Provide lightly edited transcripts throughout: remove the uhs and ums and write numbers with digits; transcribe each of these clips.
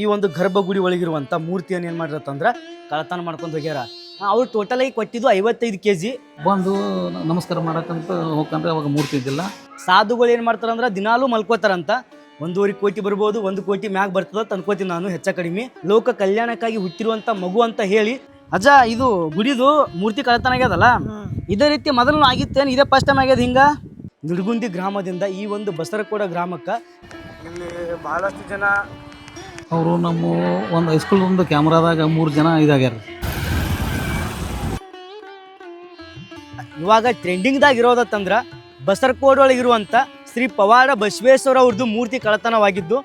ಈ ಒಂದು ಗರ್ಭಗುಡಿ ಒಳಗಿರುವಂಥ ಮೂರ್ತಿಯನ್ನು ಏನು ಮಾಡಿರತ್ತಂದ್ರೆ ಕಳತನ ಮಾಡ್ಕೊಂಡು ಹೋಗ್ಯಾರ. ಅವ್ರು ಟೋಟಲಾಗಿ ಕೊಟ್ಟಿದ್ದು 55 kg. ಬಂದು ನಮಸ್ಕಾರ ಮಾಡಕ್ಕಂತ ಹೋಗ್ಕಂದ್ರೆ ಅವಾಗ ಮೂರ್ತಿ ಇದ್ದಿಲ್ಲ. ಸಾಧುಗಳು ಏನು ಮಾಡ್ತಾರಂದ್ರೆ ದಿನಾಲೂ ಮಲ್ಕೋತಾರಂತ. 1.5 ಕೋಟಿ ಬರ್ಬೋದು, 1 ಕೋಟಿ ಮ್ಯಾಗ ಬರ್ತದ ತಂದ್ಕೋತೀನಿ ನಾನು ಹೆಚ್ಚ ಕಡಿಮೆ. ಲೋಕ ಕಲ್ಯಾಣಕ್ಕಾಗಿ ಹುಟ್ಟಿರುವಂಥ ಮಗು ಅಂತ ಹೇಳಿ ಅಜ್ಜ ಇದು ಗುಡಿದು ಮೂರ್ತಿ ಕಳತನ ಆಗ್ಯದಲ್ಲ, ಇದೇ ರೀತಿ ಮೊದಲು ಆಗಿತ್ತೇನು, ಇದೇ ಫಸ್ಟ್ ಟೈಮ್ ಆಗ್ಯದ ಹಿಂಗ? ನಿಡಗುಂದಿ ಗ್ರಾಮದಿಂದ ಈ ಒಂದು ಬಸರಕೋಡ ಗ್ರಾಮಕ್ಕೆ ಇಲ್ಲಿ ಬಹಳಷ್ಟು ಜನ ಅವರು ನಮ್ಮ ಒಂದು ಹೈಸ್ಕೂಲ್ ಒಂದು ಕ್ಯಾಮ್ರಾದಾಗ 3 ಜನ ಇದಾಗ್ಯಾರ. ಇವಾಗ ಟ್ರೆಂಡಿಂಗ್ದಾಗ ಇರೋದತ್ತಂದ್ರೆ ಬಸರಕೋಡೊಳಗಿರುವಂಥ ಶ್ರೀ ಪವಾಡ ಬಸವೇಶ್ವರ ಅವ್ರದ್ದು ಮೂರ್ತಿ ಕಳತನವಾಗಿದ್ದು.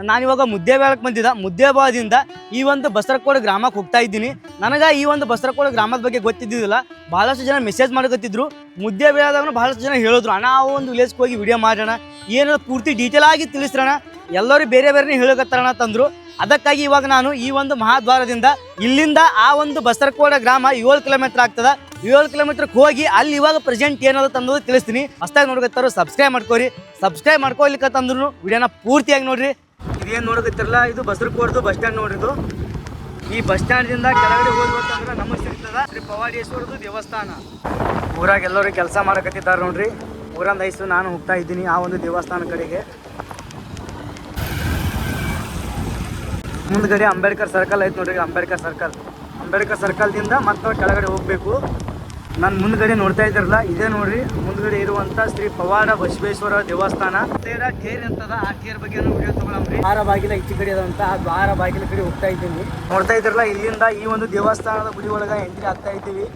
ನಾನಿವಾಗ ಮುದ್ದೇಬೇಳಕ್ಕೆ ಬಂದಿದ್ದ, ಮುದ್ದೇಬಾದಿಂದ ಈ ಒಂದು ಬಸರಕೋಡ ಗ್ರಾಮಕ್ಕೆ ಹೋಗ್ತಾ ಇದ್ದೀನಿ. ನನಗೆ ಈ ಒಂದು ಬಸರಕೋಡ ಗ್ರಾಮದ ಬಗ್ಗೆ ಗೊತ್ತಿದ್ದಿದ್ದಿಲ್ಲ. ಭಾಳಷ್ಟು ಜನ ಮೆಸೇಜ್ ಮಾಡಕತ್ತಿದ್ರು. ಮುದ್ದೇಬೇಳದಾಗ ಭಾಳಷ್ಟು ಜನ ಹೇಳಿದ್ರು, ಅಣ್ಣ ಆ ಒಂದು ವಿಲೇಜ್ಗೆ ಹೋಗಿ ವಿಡಿಯೋ ಮಾಡೋಣ, ಏನೋ ಪೂರ್ತಿ ಡೀಟೇಲ್ ಆಗಿ ತಿಳಿಸ್ರಣ, ಎಲ್ಲರೂ ಬೇರೆ ಬೇರೆ ಹೇಳಕತ್ತಾರಣ ತಂದರು. ಅದಕ್ಕಾಗಿ ಇವಾಗ ನಾನು ಈ ಒಂದು ಮಹಾದ್ವಾರದಿಂದ ಇಲ್ಲಿಂದ ಆ ಒಂದು ಬಸರಕೋಡ ಗ್ರಾಮ 7 ಕಿಲೋಮೀಟರ್ ಆಗ್ತದ. 7 ಕಿಲೋಮೀಟರ್ಗೆ ಹೋಗಿ ಅಲ್ಲಿ ಇವಾಗ ಪ್ರೆಸೆಂಟ್ ಏನದ ತಂದು ತಿಳಿಸ್ತೀನಿ. ಹೊಸ್ದಾಗಿ ನೋಡಕತ್ತಾರು ಸಬ್ಸ್ಕ್ರೈಬ್ ಮಾಡ್ಕೋರಿ. ಸಬ್ಸ್ಕ್ರೈಬ್ ಮಾಡ್ಕೊಲಿಕ್ಕೆ ತಂದ್ರು ವಿಡಿಯೋನ ಪೂರ್ತಿಯಾಗಿ ನೋಡ್ರಿ. ಇದೇನು ನೋಡಕತ್ತಿರಲ್ಲ, ಇದು ಬಸರಕೋಟದು ಬಸ್ ಸ್ಟ್ಯಾಂಡ್ ನೋಡ್ರಿದು. ಈ ಬಸ್ ಸ್ಟ್ಯಾಂಡ್ದಿಂದ ಕೆಳಗಡೆ ಹೋಗ್ಬೇಕಂದ್ರೆ ನಮಗೆ ಸಿಗ್ತದ ಶ್ರೀ ಪವಾಡೇಶ್ವರದು ದೇವಸ್ಥಾನ. ಊರಾಗ ಎಲ್ಲರೂ ಕೆಲಸ ಮಾಡಕತ್ತಿದ್ದಾರೆ ನೋಡ್ರಿ. ಊರಂದ ಐಸು ನಾನು ಹೋಗ್ತಾ ಇದ್ದೀನಿ ಆ ಒಂದು ದೇವಸ್ಥಾನ ಕಡೆಗೆ. ಮುಂದ್ಗಡೆ ಅಂಬೇಡ್ಕರ್ ಸರ್ಕಲ್ ಐತೆ ನೋಡ್ರಿ. ಅಂಬೇಡ್ಕರ್ ಸರ್ಕಲ್ದಿಂದ ಮತ್ತೆ ಕೆಳಗಡೆ ಹೋಗಬೇಕು. ನಾನು ಮುಂದ್ಗಡೆ ನೋಡ್ತಾ ಇದ್ದಿರಲ್ಲ, ಇದೇ ನೋಡ್ರಿ ಮುಂದ್ಗಡೆ ಇರುವಂಥ ಶ್ರೀ ಪವಾಡ ಬಸವೇಶ್ವರ ದೇವಸ್ಥಾನ. ಟೇರ್ ಅಂತದ, ಆ ಟೇರ್ ಬಗ್ಗೆ ವಿಡಿಯೋ ತಗೊಳಮ್ರಿ. ದ್ವಾರ ಬಾಗಿಲ ಈಚೆ ಕಡೆ ಅದಂತ, ಆ ದ್ವಾರ ಬಾಗಿಲ ಕಡೆ ಹೋಗ್ತಾ ಇದ್ದೀನಿ. ನೋಡ್ತಾ ಇದ್ದಿರಲ್ಲ, ಇಲ್ಲಿಂದ ಈ ಒಂದು ದೇವಸ್ಥಾನದ ಗುಡಿ ಒಳಗೆ ಎಂಟ್ರಿ ಆಗ್ತಾ ಇದ್ದೀವಿ.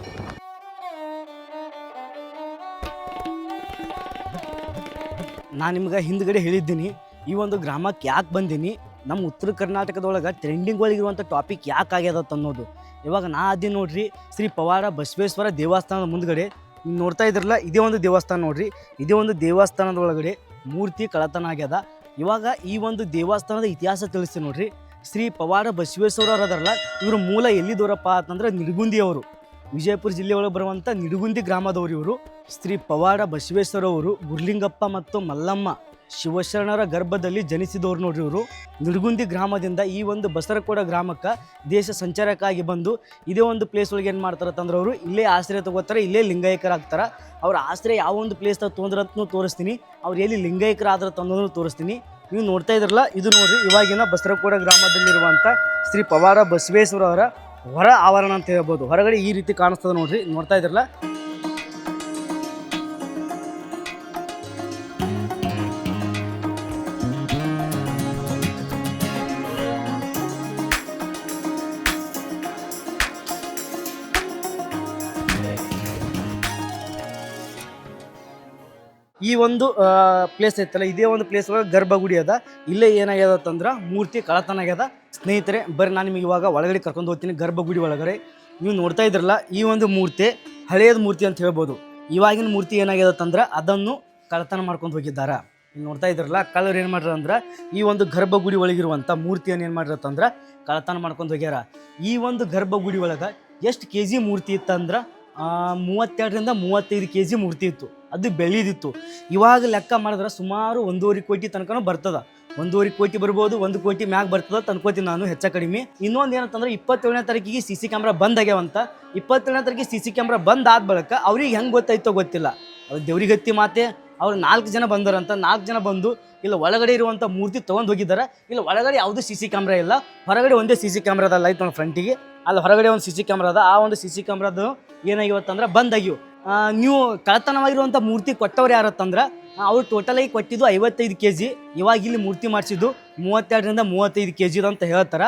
ನಾನು ನಿಮ್ಗೆ ಹಿಂದ್ಗಡೆ ಹೇಳಿದ್ದೀನಿ ಈ ಒಂದು ಗ್ರಾಮಕ್ಕೆ ಯಾಕೆ ಬಂದೀನಿ, ನಮ್ಮ ಉತ್ತರ ಕರ್ನಾಟಕದೊಳಗೆ ಟ್ರೆಂಡಿಂಗ್ ಒಳಗಿರುವಂಥ ಟಾಪಿಕ್ ಯಾಕೆ ಆಗ್ಯದತ್ತ ಅನ್ನೋದು. ಇವಾಗ ನಾ ಅದೇ ನೋಡ್ರಿ ಶ್ರೀ ಪವಾಡ ಬಸವೇಶ್ವರ ದೇವಸ್ಥಾನದ ಮುಂದ್ಗಡೆ ನೀವು ನೋಡ್ತಾ ಇದ್ರಲ್ಲ, ಇದೇ ಒಂದು ದೇವಸ್ಥಾನ ನೋಡ್ರಿ. ಇದೇ ಒಂದು ದೇವಸ್ಥಾನದ ಒಳಗಡೆ ಮೂರ್ತಿ ಕಳತನ ಆಗ್ಯದ. ಇವಾಗ ಈ ಒಂದು ದೇವಸ್ಥಾನದ ಇತಿಹಾಸ ತಿಳಿಸ್ತೀನಿ ನೋಡ್ರಿ. ಶ್ರೀ ಪವಾಡ ಬಸವೇಶ್ವರರು ಅದರಲ್ಲ, ಇವರು ಮೂಲ ಎಲ್ಲಿದವರಪ್ಪ ಅಂತಂದ್ರೆ ನಿಡಗುಂದಿಯವರು, ವಿಜಯಪುರ ಜಿಲ್ಲೆ ಒಳಗೆ ಬರುವಂಥ ನಿಡಗುಂದಿ ಗ್ರಾಮದವರು ಇವರು. ಶ್ರೀ ಪವಾಡ ಬಸವೇಶ್ವರವರು ಗುರ್ಲಿಂಗಪ್ಪ ಮತ್ತು ಮಲ್ಲಮ್ಮ ಶಿವಶರಣರ ಗರ್ಭದಲ್ಲಿ ಜನಿಸಿದವರು ನೋಡ್ರಿ ಇವರು. ನಿಡಗುಂದಿ ಗ್ರಾಮದಿಂದ ಈ ಒಂದು ಬಸರಕೋಡ ಗ್ರಾಮಕ್ಕೆ ದೇಶ ಸಂಚಾರಕ್ಕಾಗಿ ಬಂದು ಇದೇ ಒಂದು ಪ್ಲೇಸ್ ಒಳಗೆ ಏನು ಮಾಡ್ತಾರಂತಂದ್ರೆ ಅವರು ಇಲ್ಲೇ ಆಶ್ರಯ ತಗೋತಾರೆ, ಇಲ್ಲೇ ಲಿಂಗಾಯಕರಾಗ್ತಾರೆ. ಅವ್ರ ಆಶ್ರಯ ಯಾವ ಒಂದು ಪ್ಲೇಸ್ದಾಗ ತೊಂದ್ರಂತೂ ತೋರಿಸ್ತೀನಿ, ಅವ್ರು ಎಲ್ಲಿ ಲಿಂಗಾಯಕರಾದ್ರ ತಂದೋದು ತೋರಿಸ್ತೀನಿ. ನೀವು ನೋಡ್ತಾ ಇದ್ರಲ್ಲ, ಇದು ನೋಡ್ರಿ ಇವಾಗಿನ ಬಸರಕೋಡ ಗ್ರಾಮದಲ್ಲಿರುವಂಥ ಶ್ರೀ ಪವಾಡ ಬಸವೇಶ್ವರವರ ಹೊರ ಆವರಣ ಅಂತ ಹೇಳ್ಬೋದು. ಹೊರಗಡೆ ಈ ರೀತಿ ಕಾಣಿಸ್ತದೆ ನೋಡ್ರಿ, ನೋಡ್ತಾ ಇದ್ರಲ್ಲ. ಈ ಒಂದು ಪ್ಲೇಸ್ ಐತಲ್ಲ, ಇದೇ ಒಂದು ಪ್ಲೇಸ್ ಒಳಗೆ ಗರ್ಭಗುಡಿ ಅದ. ಇಲ್ಲೇ ಏನಾಗ್ಯದಂದ್ರೆ ಮೂರ್ತಿ ಕಳತನ ಆಗ್ಯದ. ಸ್ನೇಹಿತರೆ ಬರ್ರಿ, ನಾನು ನಿಮಗೆ ಇವಾಗ ಒಳಗಡೆ ಕರ್ಕೊಂಡು ಹೋಗ್ತೀನಿ ಗರ್ಭಗುಡಿ ಒಳಗಡೆ. ನೀವು ನೋಡ್ತಾ ಇದ್ರಲ್ಲ, ಈ ಒಂದು ಮೂರ್ತಿ ಹಳೆಯದ ಮೂರ್ತಿ ಅಂತ ಹೇಳ್ಬೋದು. ಇವಾಗಿನ ಮೂರ್ತಿ ಏನಾಗ್ಯದಂದ್ರೆ ಅದನ್ನು ಕಳತನ ಮಾಡ್ಕೊಂಡು ಹೋಗಿದ್ದಾರೆ. ನೀವು ನೋಡ್ತಾ ಇದ್ರಲ್ಲ, ಕಳ್ಳರು ಏನು ಮಾಡ್ಯಾರ ಅಂದ್ರೆ ಈ ಒಂದು ಗರ್ಭಗುಡಿ ಒಳಗಿರುವಂಥ ಮೂರ್ತಿಯನ್ನು ಏನು ಮಾಡಿರತ್ತಂದ್ರೆ ಕಳತನ ಮಾಡ್ಕೊಂಡು ಹೋಗ್ಯಾರ. ಈ ಒಂದು ಗರ್ಭಗುಡಿ ಒಳಗೆ ಎಷ್ಟು kg ಮೂರ್ತಿ ಇತ್ತಂದ್ರೆ 32ರಿಂದ 35 kg ಮೂರ್ತಿ ಇತ್ತು. ಅದು ಬೆಳ್ಳಿದಿತ್ತು. ಇವಾಗ ಲೆಕ್ಕ ಮಾಡಿದ್ರೆ ಸುಮಾರು 1.5 ಕೋಟಿ ತನಕನೂ ಬರ್ತದೆ. 1.5 ಕೋಟಿ ಬರ್ಬೋದು, 1 ಕೋಟಿ ಮ್ಯಾಗ ಬರ್ತದೆ ತಂದ್ಕೋತೀನಿ ನಾನು ಹೆಚ್ಚ ಕಡಿಮೆ. ಇನ್ನೊಂದು ಏನಂತಂದ್ರೆ 27ನೇ ತಾರೀಕಿಗೆ CC ಕ್ಯಾಮ್ರಾ ಬಂದ್ ಆಗ್ಯಾವಂತ. 27ನೇ ತಾರೀಕಿಗೆ CC ಕ್ಯಾಮ್ರಾ ಬಂದ್ ಆದ ಬಳಿಕ ಅವ್ರಿಗೆ ಹೆಂಗೆ ಗೊತ್ತಾಯ್ತೋ ಗೊತ್ತಿಲ್ಲ, ಅದು ದೇವ್ರಿಗೆ ಹತ್ತಿ ಮಾತೆ. ಅವ್ರು 4 ಜನ ಬಂದರಂತ, 4 ಜನ ಬಂದು ಇಲ್ಲ ಒಳಗಡೆ ಇರುವಂಥ ಮೂರ್ತಿ ತೊಗೊಂಡು ಹೋಗಿದ್ದಾರೆ. ಇಲ್ಲ ಒಳಗಡೆ ಯಾವುದೂ CC ಕ್ಯಾಮ್ರಾ ಇಲ್ಲ, ಹೊರಗಡೆ ಒಂದೇ CC ಕ್ಯಾಮ್ರಾ ಅದ ಲೈಟ್ ನೋಡಿ ಫ್ರಂಟಿಗೆ. ಅಲ್ಲಿ ಹೊರಗಡೆ ಒಂದು CC ಕ್ಯಾಮ್ರಾ ಅದ. ಆ ಒಂದು CC ಕ್ಯಾಮ್ರಾದು ಏನಾಗಿವತ್ತಂದ್ರೆ ಬಂದಾಗಿವು. ನೀವು ಕಳತನವಾಗಿರುವಂಥ ಮೂರ್ತಿ ಕೊಟ್ಟವ್ರು ಯಾರತ್ತಂದ್ರೆ ಅವ್ರು ಟೋಟಲಾಗಿ ಕೊಟ್ಟಿದ್ದು 55 kg. ಇವಾಗ ಇಲ್ಲಿ ಮೂರ್ತಿ ಮಾಡಿಸಿದ್ದು 32ರಿಂದ 35 kg ಅಂತ ಹೇಳ್ತಾರೆ.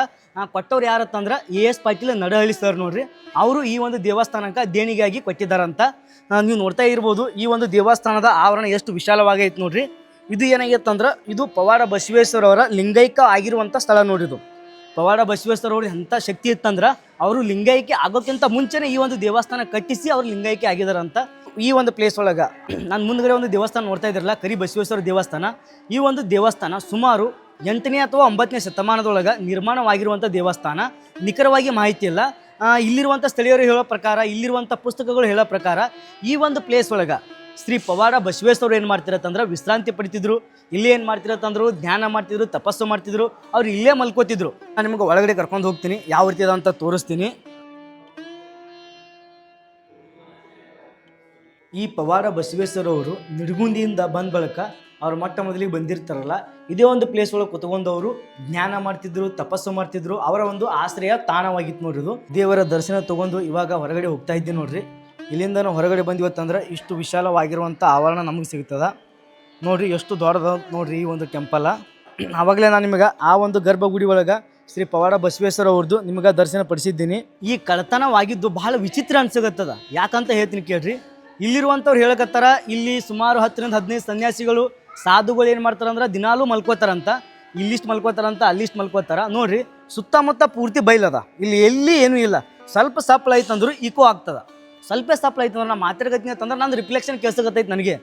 ಕೊಟ್ಟವ್ರು ಯಾರತ್ತಂದ್ರೆ AS ಪಾಟೀಲ್ ನಡಹಳ್ಳಿ ಸರ್ ನೋಡ್ರಿ. ಅವರು ಈ ಒಂದು ದೇವಸ್ಥಾನಕ್ಕೆ ದೇಣಿಗೆಯಾಗಿ ಕೊಟ್ಟಿದ್ದಾರಂತ. ನೀವು ನೋಡ್ತಾ ಇರ್ಬೋದು ಈ ಒಂದು ದೇವಸ್ಥಾನದ ಆವರಣ ಎಷ್ಟು ವಿಶಾಲವಾಗೈತೆ ನೋಡ್ರಿ. ಇದು ಏನಾಗೈತಂದ್ರೆ ಇದು ಪವಾಡ ಬಸವೇಶ್ವರವರ ಲಿಂಗೈಕ ಆಗಿರುವಂಥ ಸ್ಥಳ ನೋಡಿದು. ಪವಾಡ ಬಸವೇಶ್ವರವ್ರಿಗೆ ಎಂಥ ಶಕ್ತಿ ಇತ್ತಂದ್ರೆ ಅವರು ಲಿಂಗೈಕ್ಯ ಆಗೋಕ್ಕಿಂತ ಮುಂಚೆನೇ ಈ ಒಂದು ದೇವಸ್ಥಾನ ಕಟ್ಟಿಸಿ ಅವ್ರು ಲಿಂಗೈಕ್ಯ ಆಗಿದಾರಂತ. ಈ ಒಂದು ಪ್ಲೇಸ್ ಒಳಗೆ ನಾನು ಮುಂದ್ಗಡೆ ಒಂದು ದೇವಸ್ಥಾನ ನೋಡ್ತಾ ಇದ್ರಲ್ಲ, ಕರಿ ಬಸವೇಶ್ವರ ದೇವಸ್ಥಾನ. ಈ ಒಂದು ದೇವಸ್ಥಾನ ಸುಮಾರು 8ನೇ ಅಥವಾ 9ನೇ ಶತಮಾನದೊಳಗೆ ನಿರ್ಮಾಣವಾಗಿರುವಂಥ ದೇವಸ್ಥಾನ. ನಿಖರವಾಗಿ ಮಾಹಿತಿ ಇಲ್ಲ. ಇಲ್ಲಿರುವಂಥ ಸ್ಥಳೀಯರು ಹೇಳೋ ಪ್ರಕಾರ, ಇಲ್ಲಿರುವಂಥ ಪುಸ್ತಕಗಳು ಹೇಳೋ ಪ್ರಕಾರ ಈ ಒಂದು ಪ್ಲೇಸ್ ಒಳಗೆ ಶ್ರೀ ಪವಾಡ ಬಸವೇಶ್ವರರು ಏನು ಮಾಡ್ತಿರತ್ತಂದ್ರೆ ವಿಶ್ರಾಂತಿ ಪಡಿತಿದ್ರು. ಇಲ್ಲಿ ಏನು ಮಾಡ್ತಿರತ್ತಂದ್ರು ಧ್ಯಾನ ಮಾಡ್ತಿದ್ರು, ತಪಸ್ಸು ಮಾಡ್ತಿದ್ರು. ಅವ್ರು ಇಲ್ಲೇ ಮಲ್ಕೋತಿದ್ರು. ನಾನು ನಿಮಗೆ ಒಳಗಡೆ ಕರ್ಕೊಂಡು ಹೋಗ್ತೀನಿ, ಯಾವ ರೀತಿ ಅದ ಅಂತ ತೋರಿಸ್ತೀನಿ. ಈ ಪವಾಡ ಬಸವೇಶ್ವರವರು ನಿಡಗುಂದಿಯಿಂದ ಬಂದ ಬಳಿಕ ಅವ್ರ ಮೊಟ್ಟ ಮೊದಲಿಗೆ ಬಂದಿರ್ತಾರಲ್ಲ, ಇದೇ ಒಂದು ಪ್ಲೇಸ್ ಒಳಗೆ ಕುತ್ಕೊಂಡು ಅವರು ಜ್ಞಾನ ಮಾಡ್ತಿದ್ರು, ತಪಸ್ಸು ಮಾಡ್ತಿದ್ರು. ಅವರ ಒಂದು ಆಶ್ರಯ ತಾಣವಾಗಿತ್ತು ನೋಡ್ರಿ ಇದು. ದೇವರ ದರ್ಶನ ತಗೊಂಡು ಇವಾಗ ಹೊರಗಡೆ ಹೋಗ್ತಾ ಇದ್ದೀನಿ ನೋಡ್ರಿ. ಇಲ್ಲಿಂದ ನಾವು ಹೊರಗಡೆ ಬಂದಿವತ್ತಂದ್ರೆ ಇಷ್ಟು ವಿಶಾಲವಾಗಿರುವಂಥ ಆವರಣ ನಮಗೆ ಸಿಗ್ತದ ನೋಡ್ರಿ. ಎಷ್ಟು ದೊಡ್ಡದ ನೋಡ್ರಿ ಈ ಒಂದು ಟೆಂಪಲ್. ಆವಾಗಲೇ ನಾನು ನಿಮಗೆ ಆ ಒಂದು ಗರ್ಭಗುಡಿ ಒಳಗೆ ಶ್ರೀ ಪವಾಡ ಬಸವೇಶ್ವರ ಅವ್ರದ್ದು ನಿಮಗೆ ದರ್ಶನ ಪಡಿಸಿದ್ದೀನಿ. ಈ ಕಳತನವಾಗಿದ್ದು ಬಹಳ ವಿಚಿತ್ರ ಅನ್ಸಗತ್ತದ. ಯಾಕಂತ ಹೇಳ್ತೀನಿ ಕೇಳ್ರಿ. ಇಲ್ಲಿರುವಂಥವ್ರು ಹೇಳಕತ್ತಾರ, ಇಲ್ಲಿ ಸುಮಾರು 10ರಿಂದ 15 ಸನ್ಯಾಸಿಗಳು ಸಾಧುಗಳು ಏನು ಮಾಡ್ತಾರಂದ್ರೆ ದಿನಾಲೂ ಮಲ್ಕೋತಾರಂತ. ಇಲ್ಲಿಷ್ಟು ಮಲ್ಕೋತಾರಂತ, ಅಲ್ಲಿಷ್ಟು ಮಲ್ಕೋತಾರ. ನೋಡ್ರಿ ಸುತ್ತಮುತ್ತ ಪೂರ್ತಿ ಬೈಲದ, ಇಲ್ಲಿ ಎಲ್ಲಿ ಏನೂ ಇಲ್ಲ. ಸ್ವಲ್ಪ ಸಪ್ಲ ಐತಂದ್ರು ಈಕೋ ಆಗ್ತದ. ಸ್ವಲ್ಪ ಸಪ್ಲ ಐತಂದ್ರೆ ನಾ ಮಾತಾಡಕತ್ತೀನಿ ಅಂತಂದ್ರೆ ನಂದು ರಿಫ್ಲೆಕ್ಷನ್ ಕೇಳಿಸಕತ್ತೈತೆ ನನಗೆ.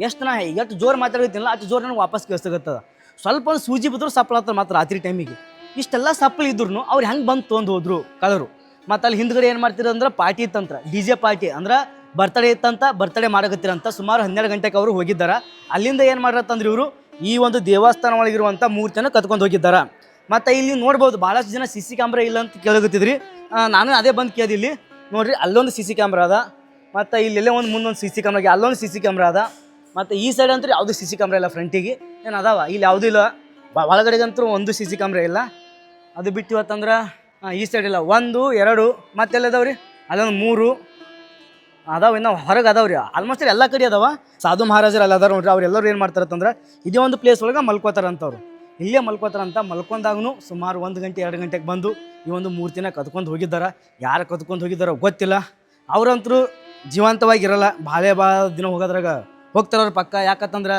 ಎಷ್ಟು ಜೋರು ಮಾತಾಡಕತ್ತೀನಲ್ಲ ಅಷ್ಟು ಜೋರು ನನಗೆ ವಾಪಸ್ ಕೇಳಿಸಕತ್ತದ. ಸ್ವಲ್ಪ ಒಂದು ಸೂಜಿ ಬಿದ್ರು ಸಪ್ಲ ಆಗ್ತದೆ ಮಾತ್ರ ರಾತ್ರಿ ಟೈಮಿಗೆ. ಇಷ್ಟೆಲ್ಲ ಸಪ್ಲ ಇದ್ರು ಅವ್ರು ಹೆಂಗೆ ಬಂದು ತೊಗೊಂಡು ಹೋದ್ರು ಕಳರು. ಮತ್ತು ಅಲ್ಲಿ ಹಿಂದ್ಗಡೆ ಏನು ಮಾಡ್ತಿರಂದ್ರೆ ಪಾರ್ಟಿ ಇತ್ತಂತ್ರ, DJ ಪಾರ್ಟಿ ಅಂದ್ರೆ ಬರ್ತಡೇ ಇತ್ತಂತ. ಬರ್ತಡೇ ಮಾಡಕತ್ತಿರಂತ. ಸುಮಾರು 12 ಗಂಟೆಗೆ ಅವರು ಹೋಗಿದ್ದಾರೆ. ಅಲ್ಲಿಂದ ಏನು ಮಾಡಿರತ್ತಂದ್ರೆ ಇವರು ಈ ಒಂದು ದೇವಸ್ಥಾನ ಒಳಗಿರುವಂಥ ಮೂರ್ತಿಯನ್ನು ಕತ್ಕೊಂಡು ಹೋಗಿದ್ದಾರೆ. ಮತ್ತು ಇಲ್ಲಿ ನೋಡ್ಬೋದು ಭಾಳಷ್ಟು ಜನ CC ಕ್ಯಾಮ್ರಾ ಇಲ್ಲ ಅಂತ ಕೇಳಕತ್ತಿದ್ರಿ. ನಾನು ಅದೇ ಬಂದು ಕೇಳಿದೆ. ಇಲ್ಲಿ ನೋಡ್ರಿ ಅಲ್ಲೊಂದು CC ಕ್ಯಾಮ್ರಾ ಅದ, ಮತ್ತು ಇಲ್ಲೆಲ್ಲೇ ಒಂದು ಮುಂದೊಂದು CC ಕ್ಯಾಮ್ರಾಗೆ ಅಲ್ಲೊಂದು CC ಕ್ಯಾಮ್ರಾ ಅದ. ಮತ್ತು ಈ ಸೈಡ್ ಅಂತೂ ಯಾವುದೂ CC ಕ್ಯಾಮ್ರಾ ಇಲ್ಲ. ಫ್ರಂಟಿಗೆ ಏನು ಅದಾವ, ಇಲ್ಲಿ ಯಾವುದೂ ಇಲ್ಲ. ಒಳಗಡೆಗಂತೂ ಒಂದು CC ಕ್ಯಾಮ್ರಾ ಇಲ್ಲ. ಅದು ಬಿಟ್ಟು ಇವತ್ತಂದ್ರೆ ಈ ಸೈಡ್ ಇಲ್ಲ, 1 2 ಮತ್ತೆಲ್ಲ ಅದಾವ್ರಿ, ಅಲ್ಲೊಂದು 3 ಅದಾವ. ಇನ್ನು ಹೊರಗೆ ಅದಾವ್ರಿ. ಆಲ್ಮೋಸ್ಟ್ ಎಲ್ಲ ಕಡೆ ಅದಾವ. ಸಾಧು ಮಹಾರಾಜರು ಅಲ್ಲಿ ಅದಾರ ನೋಡ್ರಿ. ಅವ್ರೆಲ್ಲರೂ ಏನು ಮಾಡ್ತಾರಂತಂದ್ರೆ ಇದೇ ಒಂದು ಪ್ಲೇಸ್ ಒಳಗೆ ಮಲ್ಕೋತಾರಂತವ್ರು. ಇಲ್ಲೇ ಮಲ್ಕೋತಾರಂತ. ಮಲ್ಕೊಂಡಾಗೂ ಸುಮಾರು 1 ಗಂಟೆ 2 ಗಂಟೆಗೆ ಬಂದು ಈ ಒಂದು ಮೂರ್ತಿನ ಕದ್ಕೊಂಡು ಹೋಗಿದ್ದಾರೆ. ಯಾರು ಕದ್ಕೊಂಡು ಹೋಗಿದ್ದಾರೋ ಗೊತ್ತಿಲ್ಲ. ಅವ್ರಂತರೂ ಜೀವಂತವಾಗಿರಲ್ಲ. ಭಾಳ ದಿನ ಹೋಗೋದ್ರಾಗ ಹೋಗ್ತಾರವ್ರ ಪಕ್ಕ. ಯಾಕಂತಂದ್ರೆ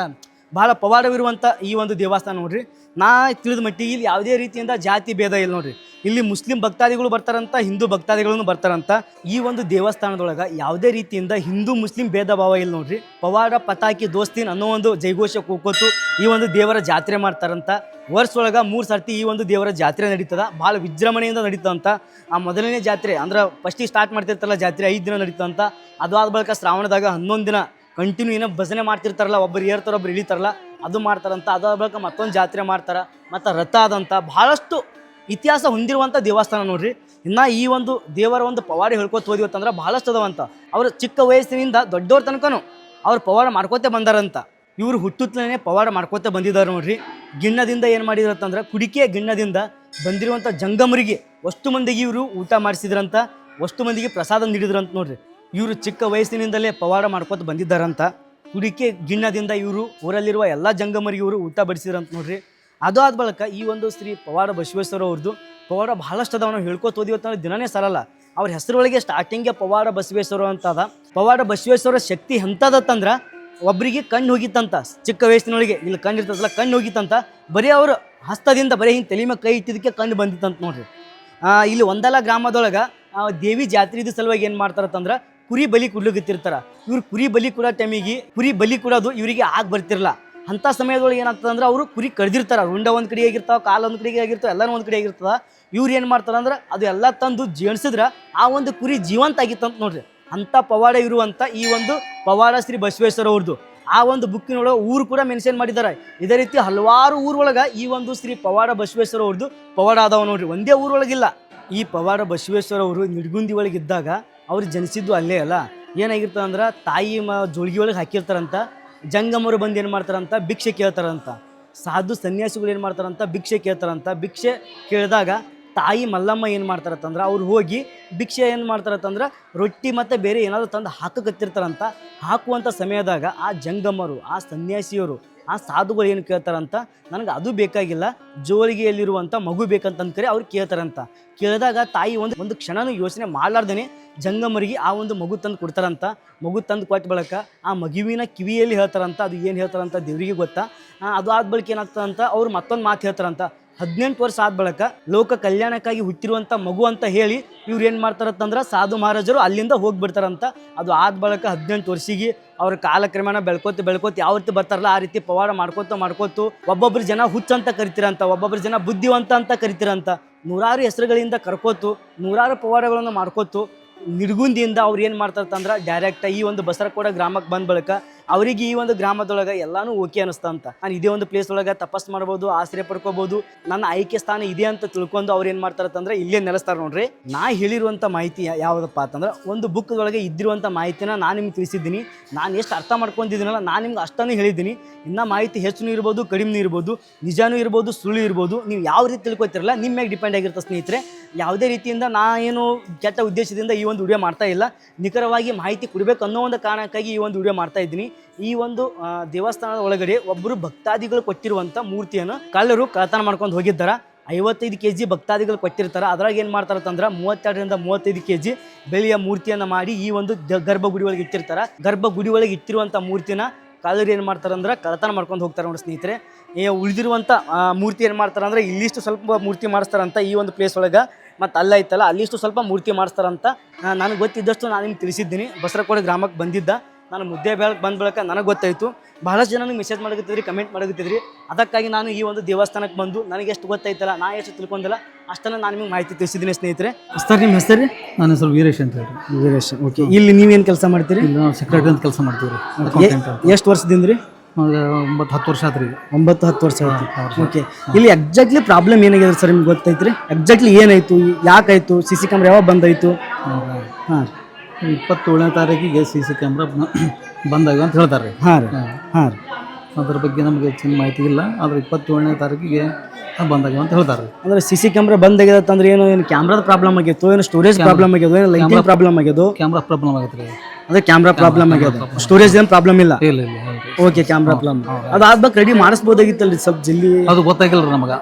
ಭಾಳ ಪವಾಡವಿರುವಂಥ ಈ ಒಂದು ದೇವಸ್ಥಾನ ನೋಡ್ರಿ. ನಾ ತಿಳಿದ ಮಟ್ಟಿಗೆ ಇಲ್ಲಿ ಯಾವುದೇ ರೀತಿಯಿಂದ ಜಾತಿ ಭೇದ ಇಲ್ಲ ನೋಡ್ರಿ. ಇಲ್ಲಿ ಮುಸ್ಲಿಂ ಭಕ್ತಾದಿಗಳು ಬರ್ತಾರಂತ, ಹಿಂದೂ ಭಕ್ತಾದಿಗಳನ್ನು ಬರ್ತಾರಂತ. ಈ ಒಂದು ದೇವಸ್ಥಾನದೊಳಗೆ ಯಾವುದೇ ರೀತಿಯಿಂದ ಹಿಂದೂ ಮುಸ್ಲಿಂ ಭೇದ ಭಾವ ಇಲ್ಲ ನೋಡ್ರಿ. ಪವಾಡ ಪತಾಕಿ ದೋಸ್ತಿನ್ ಅನ್ನೋ ಒಂದು ಜೈಘೋಷ ಕೂಕೋತು ಈ ಒಂದು ದೇವರ ಜಾತ್ರೆ ಮಾಡ್ತಾರಂತ. ವರ್ಷದೊಳಗೆ 3 ಸರ್ತಿ ಈ ಒಂದು ದೇವರ ಜಾತ್ರೆ ನಡೀತದ. ಭಾಳ ವಿಜೃಂಭಣೆಯಿಂದ ನಡೀತದಂತ. ಆ ಮೊದಲನೇ ಜಾತ್ರೆ ಅಂದ್ರೆ ಫಸ್ಟಿಗೆ ಸ್ಟಾರ್ಟ್ ಮಾಡ್ತಿರ್ತಾರಲ್ಲ ಜಾತ್ರೆ, 5 ದಿನ ನಡೀತಂತ. ಅದು ಆದ ಬಳಿಕ ಶ್ರಾವಣದಾಗ 11 ದಿನ ಕಂಟಿನ್ಯೂ ಏನೋ ಭಜನೆ ಮಾಡ್ತಿರ್ತಾರಲ್ಲ, ಒಬ್ಬರು ಏರ್ತಾರ ಒಬ್ರು ಇಳಿತಾರಲ್ಲ, ಅದು ಮಾಡ್ತಾರಂತ. ಅದಾದ ಬಳಿಕ ಮತ್ತೊಂದು ಜಾತ್ರೆ ಮಾಡ್ತಾರೆ. ಮತ್ತು ರಥ ಆದಂಥ ಭಾಳಷ್ಟು ಇತಿಹಾಸ ಹೊಂದಿರುವಂಥ ದೇವಸ್ಥಾನ ನೋಡ್ರಿ. ಇನ್ನು ಈ ಒಂದು ದೇವರ ಒಂದು ಪವಾಡ ಹೇಳ್ಕೊತ ಹೋದಿವತ್ತಂದ್ರೆ ಭಾಳಷ್ಟು ಅದಾವಂತ. ಅವರು ಚಿಕ್ಕ ವಯಸ್ಸಿನಿಂದ ದೊಡ್ಡವ್ರ ತನಕನೂ ಅವ್ರು ಪವಾಡ ಮಾಡ್ಕೋತೆ ಬಂದಾರಂತ. ಇವರು ಹುಟ್ಟುತ್ತಲೇ ಪವಾಡ ಮಾಡ್ಕೋತೆ ಬಂದಿದ್ದಾರೆ ನೋಡ್ರಿ. ಗಿಣ್ಣದಿಂದ ಏನು ಮಾಡಿದ್ರಂತಂದ್ರೆ ಕುಡಿಕೆಯ ಗಿಣ್ಣದಿಂದ ಬಂದಿರುವಂಥ ಜಂಗಮರಿಗೆ ಅಷ್ಟು ಮಂದಿಗೆ ಇವರು ಊಟ ಮಾಡಿಸಿದ್ರಂತ, ಅಷ್ಟು ಮಂದಿಗೆ ಪ್ರಸಾದ ನೀಡಿದ್ರಂತ ನೋಡ್ರಿ. ಇವರು ಚಿಕ್ಕ ವಯಸ್ಸಿನಿಂದಲೇ ಪವಾಡ ಮಾಡ್ಕೋತ ಬಂದಿದ್ದಾರಂತ. ಕುಡಿಕೆ ಗಿಣ್ಣದಿಂದ ಇವರು ಊರಲ್ಲಿರುವ ಎಲ್ಲ ಜಂಗಮರಿಗೆ ಇವರು ಊಟ ಬಡಿಸಿದ್ರಂತ ನೋಡ್ರಿ. ಅದು ಆದ ಬಳಿಕ ಈ ಒಂದು ಶ್ರೀ ಪವಾಡ ಬಸವೇಶ್ವರ ಅವ್ರದ್ದು ಪವಾಡ ಭಾಳಷ್ಟು ಅದಾವ. ನಾವು ಹೇಳ್ಕೊತ ಹೋದಿವತ್ತಂದ್ರೆ ದಿನನೇ ಸರಲ್ಲ. ಅವ್ರ ಹೆಸರೊಳಗೆ ಸ್ಟಾರ್ಟಿಂಗ್ಗೆ ಪವಾಡ ಬಸವೇಶ್ವರ ಅಂತ ಅದ. ಪವಾಡ ಬಸವೇಶ್ವರ ಶಕ್ತಿ ಎಂಥದತ್ತಂದ್ರೆ ಒಬ್ಬರಿಗೆ ಕಣ್ಣು ಹೋಗಿತ್ತಂತ. ಚಿಕ್ಕ ವಯಸ್ಸಿನೊಳಗೆ ಇಲ್ಲಿ ಕಣ್ಣು ಇರ್ತದಲ್ಲ, ಕಣ್ಣು ಹೋಗಿತ್ತಂತ. ಬರೀ ಅವರು ಹಸ್ತದಿಂದ ಬರೀ ಹಿಂಗೆ ತಲೆ ಮೇಲೆ ಕೈ ಇಟ್ಟಿದ್ದಕ್ಕೆ ಕಣ್ಣು ಬಂದಿತ್ತಂತ ನೋಡ್ರಿ. ಇಲ್ಲಿ ಒಂದಲ್ಲ ಗ್ರಾಮದೊಳಗೆ ದೇವಿ ಜಾತ್ರೆ ಇದ್ದ ಸಲುವಾಗಿ ಏನು ಮಾಡ್ತಾರಂತಂದ್ರೆ ಕುರಿ ಬಲಿ ಕೊಡ್ಲಿಕ್ಕಿರ್ತಾರ. ಇವ್ರು ಕುರಿ ಬಲಿ ಕೊಡೋ ಟೈಮಿಗೆ ಕುರಿ ಬಲಿ ಕೊಡೋದು ಇವರಿಗೆ ಬರ್ತಿರಲ್ಲ. ಅಂಥ ಸಮಯದೊಳಗೆ ಏನಾಗ್ತದೆ ಅಂದ್ರೆ ಅವರು ಕುರಿ ಕಡ್ದಿರ್ತಾರೆ. ರುಂಡ ಒಂದು ಕಡೆ ಆಗಿರ್ತಾವೆ, ಕಾಲು ಒಂದು ಕಡೆಗೆ ಆಗಿರ್ತಾವೆ, ಎಲ್ಲನೂ ಒಂದು ಕಡೆ ಆಗಿರ್ತದ. ಇವ್ರು ಏನು ಮಾಡ್ತಾರಂದ್ರೆ ಅದು ಎಲ್ಲ ತಂದು ಜೀಣಿಸಿದ್ರೆ ಆ ಒಂದು ಕುರಿ ಜೀವಂತ ಆಗಿತ್ತಂತ ನೋಡ್ರಿ. ಅಂಥ ಪವಾಡ ಇರುವಂಥ ಈ ಒಂದು ಪವಾಡ ಶ್ರೀ ಬಸವೇಶ್ವರ ಅವ್ರದ್ದು ಆ ಒಂದು ಬುಕ್ಕಿನೊಳಗೆ ಊರು ಕೂಡ ಮೆನ್ಷನ್ ಮಾಡಿದ್ದಾರೆ. ಇದೇ ರೀತಿ ಹಲವಾರು ಊರೊಳಗೆ ಈ ಒಂದು ಶ್ರೀ ಪವಾಡ ಬಸವೇಶ್ವರ ಅವ್ರದ್ದು ಪವಾಡ ಅದಾವ ನೋಡ್ರಿ. ಒಂದೇ ಊರೊಳಗಿಲ್ಲ. ಈ ಪವಾಡ ಬಸವೇಶ್ವರ ಅವರು ನಿಡಗುಂದಿ ಒಳಗಿದ್ದಾಗ ಅವ್ರು ಜನಿಸಿದ್ದು ಅಲ್ಲೇ ಅಲ್ಲ. ಏನಾಗಿರ್ತದೆ ಅಂದ್ರೆ ತಾಯಿ ಜೋಳಿಗೆ ಒಳಗೆ ಹಾಕಿರ್ತಾರಂತ. ಜಂಗಮರು ಬಂದು ಏನು ಮಾಡ್ತಾರಂತ ಭಿಕ್ಷೆ ಕೇಳ್ತಾರಂತ. ಸಾಧು ಸನ್ಯಾಸಿಗಳು ಏನು ಮಾಡ್ತಾರಂತ ಭಿಕ್ಷೆ ಕೇಳ್ತಾರಂತ. ಭಿಕ್ಷೆ ಕೇಳಿದಾಗ ತಾಯಿ ಮಲ್ಲಮ್ಮ ಏನು ಮಾಡ್ತಾರಂತಂದ್ರೆ ಅವ್ರು ಹೋಗಿ ಭಿಕ್ಷೆ ಏನು ಮಾಡ್ತಾರಂತಂದ್ರೆ ರೊಟ್ಟಿ ಮತ್ತು ಬೇರೆ ಏನಾದರೂ ತಂದು ಹಾಕಕತ್ತಿರ್ತಾರಂತ. ಹಾಕುವಂಥ ಸಮಯದಾಗ ಆ ಜಂಗಮರು, ಆ ಸನ್ಯಾಸಿಯವರು, ಆ ಸಾಧುಗಳು ಏನು ಕೇಳ್ತಾರಂತ, ನನಗೆ ಅದು ಬೇಕಾಗಿಲ್ಲ, ಜೋಳಿಗೆಯಲ್ಲಿರುವಂಥ ಮಗು ಬೇಕಂತಂದು ಕರೆ ಅವ್ರು ಕೇಳ್ತಾರಂತ. ಕೇಳಿದಾಗ ತಾಯಿ ಒಂದು ಕ್ಷಣನೂ ಯೋಚನೆ ಮಾಡಲಾರ್ದೇ ಜಂಗಮರಿಗೆ ಆ ಒಂದು ಮಗು ತಂದು ಕೊಡ್ತಾರಂತ. ಮಗು ತಂದು ಕೊಟ್ಟ ಬಳಿಕ ಆ ಮಗುವಿನ ಕಿವಿಯಲ್ಲಿ ಹೇಳ್ತಾರಂತ. ಅದು ಏನು ಹೇಳ್ತಾರಂತ ದೇವರಿಗೆ ಗೊತ್ತಾ. ಅದು ಆದ ಬಳಿಕ ಏನಾಗ್ತದಂತ ಅವ್ರು ಮತ್ತೊಂದು ಮಾತು ಹೇಳ್ತಾರಂತ. 18 ವರ್ಷ ಆದ ಬಳಿಕ ಲೋಕ ಕಲ್ಯಾಣಕ್ಕಾಗಿ ಹುಟ್ಟಿರುವಂಥ ಮಗು ಅಂತ ಹೇಳಿ ಇವ್ರು ಏನು ಮಾಡ್ತಾರಂತಂದ್ರೆ ಸಾಧು ಮಹಾರಾಜರು ಅಲ್ಲಿಂದ ಹೋಗಿಬಿಡ್ತಾರಂತ. ಅದು ಆದ ಬಳಿಕ 18 ವರ್ಷಿಗೆ ಅವ್ರ ಕಾಲಕ್ರಮೇಣ ಬೆಳ್ಕೋತಿ ಯಾವ ರೀತಿ ಬರ್ತಾರಲ್ಲ ಆ ರೀತಿ ಪವಾಡ ಮಾಡ್ಕೋತು ಒಬ್ಬೊಬ್ರು ಜನ ಹುಚ್ಚಂತ ಕರಿತೀರಂತ, ಒಬ್ಬೊಬ್ರು ಜನ ಬುದ್ಧಿವಂತ ಅಂತ ಕರಿತೀರಂತ. ನೂರಾರು ಹೆಸರುಗಳಿಂದ ಕರ್ಕೋತು ನೂರಾರು ಪವಾಡಗಳನ್ನು ಮಾಡ್ಕೋತು ನಿಡಗುಂದಿಯಿಂದ ಅವ್ರು ಏನು ಮಾಡ್ತಾರಂತಂದ್ರೆ ಡೈರೆಕ್ಟ್ ಈ ಒಂದು ಬಸರಕೋಡ ಗ್ರಾಮಕ್ಕೆ ಬಂದ ಬಳಿಕ ಅವರಿಗೆ ಈ ಒಂದು ಗ್ರಾಮದೊಳಗೆ ಎಲ್ಲಾನು ಓಕೆ ಅನಿಸ್ತಾ ಅಂತ ನಾನು ಇದೇ ಒಂದು ಪ್ಲೇಸ್ ಒಳಗೆ ತಪಸ್ ಮಾಡ್ಬೋದು, ಆಶ್ರಯ ಪಡ್ಕೋಬಹುದು, ನನ್ನ ಆಯ್ಕೆ ಸ್ಥಾನ ಇದೆ ಅಂತ ತಿಳ್ಕೊಂಡು ಅವ್ರು ಏನು ಮಾಡ್ತಾರಂತಂದ್ರೆ ಇಲ್ಲೇ ನೆಲೆಸ್ತಾರೆ ನೋಡ್ರಿ. ನಾ ಹೇಳಿರುವಂಥ ಮಾಹಿತಿ ಯಾವುದಪ್ಪ ಅಂತಂದ್ರೆ ಒಂದು ಬುಕ್ ಒಳಗೆ ಇದ್ದಿರುವಂಥ ಮಾಹಿತಿನ ನಾನು ನಿಮ್ಗೆ ತಿಳಿಸಿದ್ದೀನಿ. ನಾನು ಎಷ್ಟು ಅರ್ಥ ಮಾಡ್ಕೊಂಡಿದ್ದೀನಲ್ಲ ನಾನು ನಿಮ್ಗೆ ಅಷ್ಟನ್ನು ಹೇಳಿದ್ದೀನಿ. ಇನ್ನು ಮಾಹಿತಿ ಹೆಚ್ಚು ಇರ್ಬೋದು, ಕಡಿಮೆ ಇರ್ಬೋದು, ನಿಜಾನೂ ಇರ್ಬೋದು, ಸುಳ್ಳು ಇರ್ಬೋದು. ನೀವು ಯಾವ ರೀತಿ ತಿಳ್ಕೊತಿರಲ್ಲ ನಿಮ್ಮ ಮೇಲೆ ಡಿಪೆಂಡ್ ಆಗಿರುತ್ತೆ ಸ್ನೇಹಿತರೆ. ಯಾವುದೇ ರೀತಿಯಿಂದ ನಾ ಏನು ಕೆಟ್ಟ ಉದ್ದೇಶದಿಂದ ಈ ಒಂದು ವಿಡಿಯೋ ಮಾಡ್ತಾ ಇಲ್ಲ, ನಿಖರವಾಗಿ ಮಾಹಿತಿ ಕೊಡಬೇಕು ಅನ್ನೋ ಒಂದು ಕಾರಣಕ್ಕಾಗಿ ಈ ಒಂದು ವಿಡಿಯೋ ಮಾಡ್ತಾ ಇದ್ದೀನಿ. ಈ ಒಂದು ದೇವಸ್ಥಾನದ ಒಳಗಡೆ ಒಬ್ಬರು ಭಕ್ತಾದಿಗಳು ಕೊಟ್ಟಿರುವಂಥ ಮೂರ್ತಿಯನ್ನು ಕಳ್ಳರು ಕಳ್ಳತನ ಮಾಡ್ಕೊಂಡು ಹೋಗಿದ್ದಾರೆ. 55 kg ಭಕ್ತಾದಿಗಳು ಕೊಟ್ಟಿರ್ತಾರೆ. ಅದ್ರಾಗ ಏನು ಮಾಡ್ತಾರಂತಂದ್ರೆ 32ರಿಂದ 35 kg ಬೆಳ್ಳಿಯ ಮೂರ್ತಿಯನ್ನು ಮಾಡಿ ಈ ಒಂದು ಗರ್ಭಗುಡಿ ಒಳಗೆ ಇಟ್ಟಿರ್ತಾರೆ. ಗರ್ಭಗುಡಿ ಒಳಗೆ ಇಟ್ಟಿರುವಂಥ ಮೂರ್ತಿನ ಕಳ್ಳರು ಏನು ಮಾಡ್ತಾರಂದ್ರೆ ಕಳ್ಳತನ ಮಾಡ್ಕೊಂಡು ಹೋಗ್ತಾರೆ ನೋಡಿ ಸ್ನೇಹಿತರೆ. ಉಳಿದಿರುವಂಥ ಮೂರ್ತಿ ಏನು ಮಾಡ್ತಾರಂದ್ರೆ ಇಲ್ಲಿಷ್ಟು ಸ್ವಲ್ಪ ಮೂರ್ತಿ ಮಾಡಿಸ್ತಾರಂತ ಈ ಒಂದು ಪ್ಲೇಸ್ ಒಳಗೆ, ಮತ್ತು ಅಲ್ಲ ಐತಲ್ಲ ಅಲ್ಲಿಷ್ಟು ಸ್ವಲ್ಪ ಮೂರ್ತಿ ಮಾಡಿಸ್ತಾರಂತ ನನಗೆ ಗೊತ್ತಿದ್ದಷ್ಟು ನಾನು ನಿಮ್ಗೆ ತಿಳಿಸಿದ್ದೀನಿ. ಬಸರಕೋಟೆ ಗ್ರಾಮಕ್ಕೆ ಬಂದಿದ್ದ ನಾನು ಮುದ್ದೇಬಿಹಾಳಕ್ಕೆ ಬಂದ ಬಳಿಕ ನನಗೆ ಗೊತ್ತಾಯಿತು. ಬಹಳಷ್ಟು ಜನ ಮೆಸೇಜ್ ಮಾಡಕತ್ತಿದ್ರಿ, ಕಮೆಂಟ್ ಮಾಡಕತ್ತಿದ್ರಿ. ಅದಕ್ಕಾಗಿ ನಾನು ಈ ಒಂದು ದೇವಸ್ಥಾನಕ್ಕೆ ಬಂದು ನನಗೆ ಎಷ್ಟು ಗೊತ್ತಾಯ್ತಲ್ಲ, ನಾ ಎಷ್ಟು ತಿಳ್ಕೊಂಡಿಲ್ಲ ಅಷ್ಟನ್ನು ನಾನು ನಿಮಗೆ ಮಾಹಿತಿ ತಿಳಿಸಿದ್ದೀನಿ ಸ್ನೇಹಿತರೆ. ಸರ್ ನಿಮ್ಮ ಹೆಸರು ರೀ? ನನ್ನ ಹೆಸರು ವೀರೇಶ್ ಅಂತ ಹೇಳಿ. ವೀರೇಶ್, ಓಕೆ. ಇಲ್ಲಿ ನೀವೇನು ಕೆಲಸ ಮಾಡ್ತೀರಿ? ಇಲ್ಲಿ ನಾವು ಸೆಕ್ರೆಟರಿ ಅಂತ ಕೆಲಸ ಮಾಡ್ತೀವಿ ರೀ. ಎಷ್ಟು ವರ್ಷದಿಂದ ರೀ? 9-10 ವರ್ಷ ಆತ್ರಿ. 9-10 ವರ್ಷ ಆಯ್ತು. ಓಕೆ. ಇಲ್ಲಿ ಎಕ್ಸಾಕ್ಟ್ಲಿ ಪ್ರಾಬ್ಲಮ್ ಏನಾಗಿದೆ ಸರ್ ನಿಮ್ಗೆ ಗೊತ್ತೈತ್ರಿ? ಎಕ್ಸಾಕ್ಟ್ಲಿ ಏನಾಯ್ತು, ಯಾಕಾಯ್ತು, ಸಿ ಸಿ ಕ್ಯಾಮ್ರಾ ಯಾವಾಗ ಬಂದಾಯ್ತು? ಹಾಂ, 27ನೇ ತಾರೀಕಿಗೆ CC ಕ್ಯಾಮ್ರಾ ಬಂದಾಗ ಅಂತ ಹೇಳ್ತಾರೆ ರೀ. ಹಾಂ ರೀ, ಹಾಂ ರೀ. ಅದ್ರ ಬಗ್ಗೆ ನಮಗೆ ಹೆಚ್ಚಿನ ಮಾಹಿತಿ ಇಲ್ಲ. ಆದರೆ 27ನೇ ತಾರೀಕಿಗೆ ಬಂದಾಗ ಅಂತ ಹೇಳ್ತಾರೆ. ಅಂದ್ರೆ ಸಿ ಸಿ ಕ್ಯಾಮ್ರಾ ಬಂದಾಗಿದೆ ಅಂದ್ರೆ ಏನು ಕ್ಯಾಮ್ರಾದ ಪ್ರಾಬ್ಲಮ್ ಆಗಿತ್ತು, ಏನು ಸ್ಟೋರೇಜ್ ಪ್ರಾಬ್ಲಮ್ ಆಗ್ಯದ, ಏನು ಲೈಟಿಂಗ್ ಪ್ರಾಬ್ಲಮ್ ಆಗ್ಯದ? ಕ್ಯಾಮ್ರಾ ಪ್ರಾಬ್ಲಮ್ ಆಗೈತೆ ರೀ. ಅದೇ ಕ್ಯಾಮ್ರಾ ಪ್ರಾಬ್ಲಮ್ ಆಗ್ಯದ, ಸ್ಟೋರೇಜ್ ಏನು ಪ್ರಾಬ್ಲಮ್ ಇಲ್ಲ? ಇಲ್ಲ. ಓಕೆ, ಕ್ಯಾಮ್ರಾ ಪ್ರಾಬ್ಲಮ್ ಅದಾದ್ಮೇಲೆ ರೆಡಿ ಮಾಡಿಸ್ಬೋದಾಗಿತ್ತಲ್ರಿ ಸ್ವಲ್ಪ ಜಲ್ದಿ? ಅದು ಗೊತ್ತಾಗಿಲ್ಲ ರೀ ನಮಗೆ.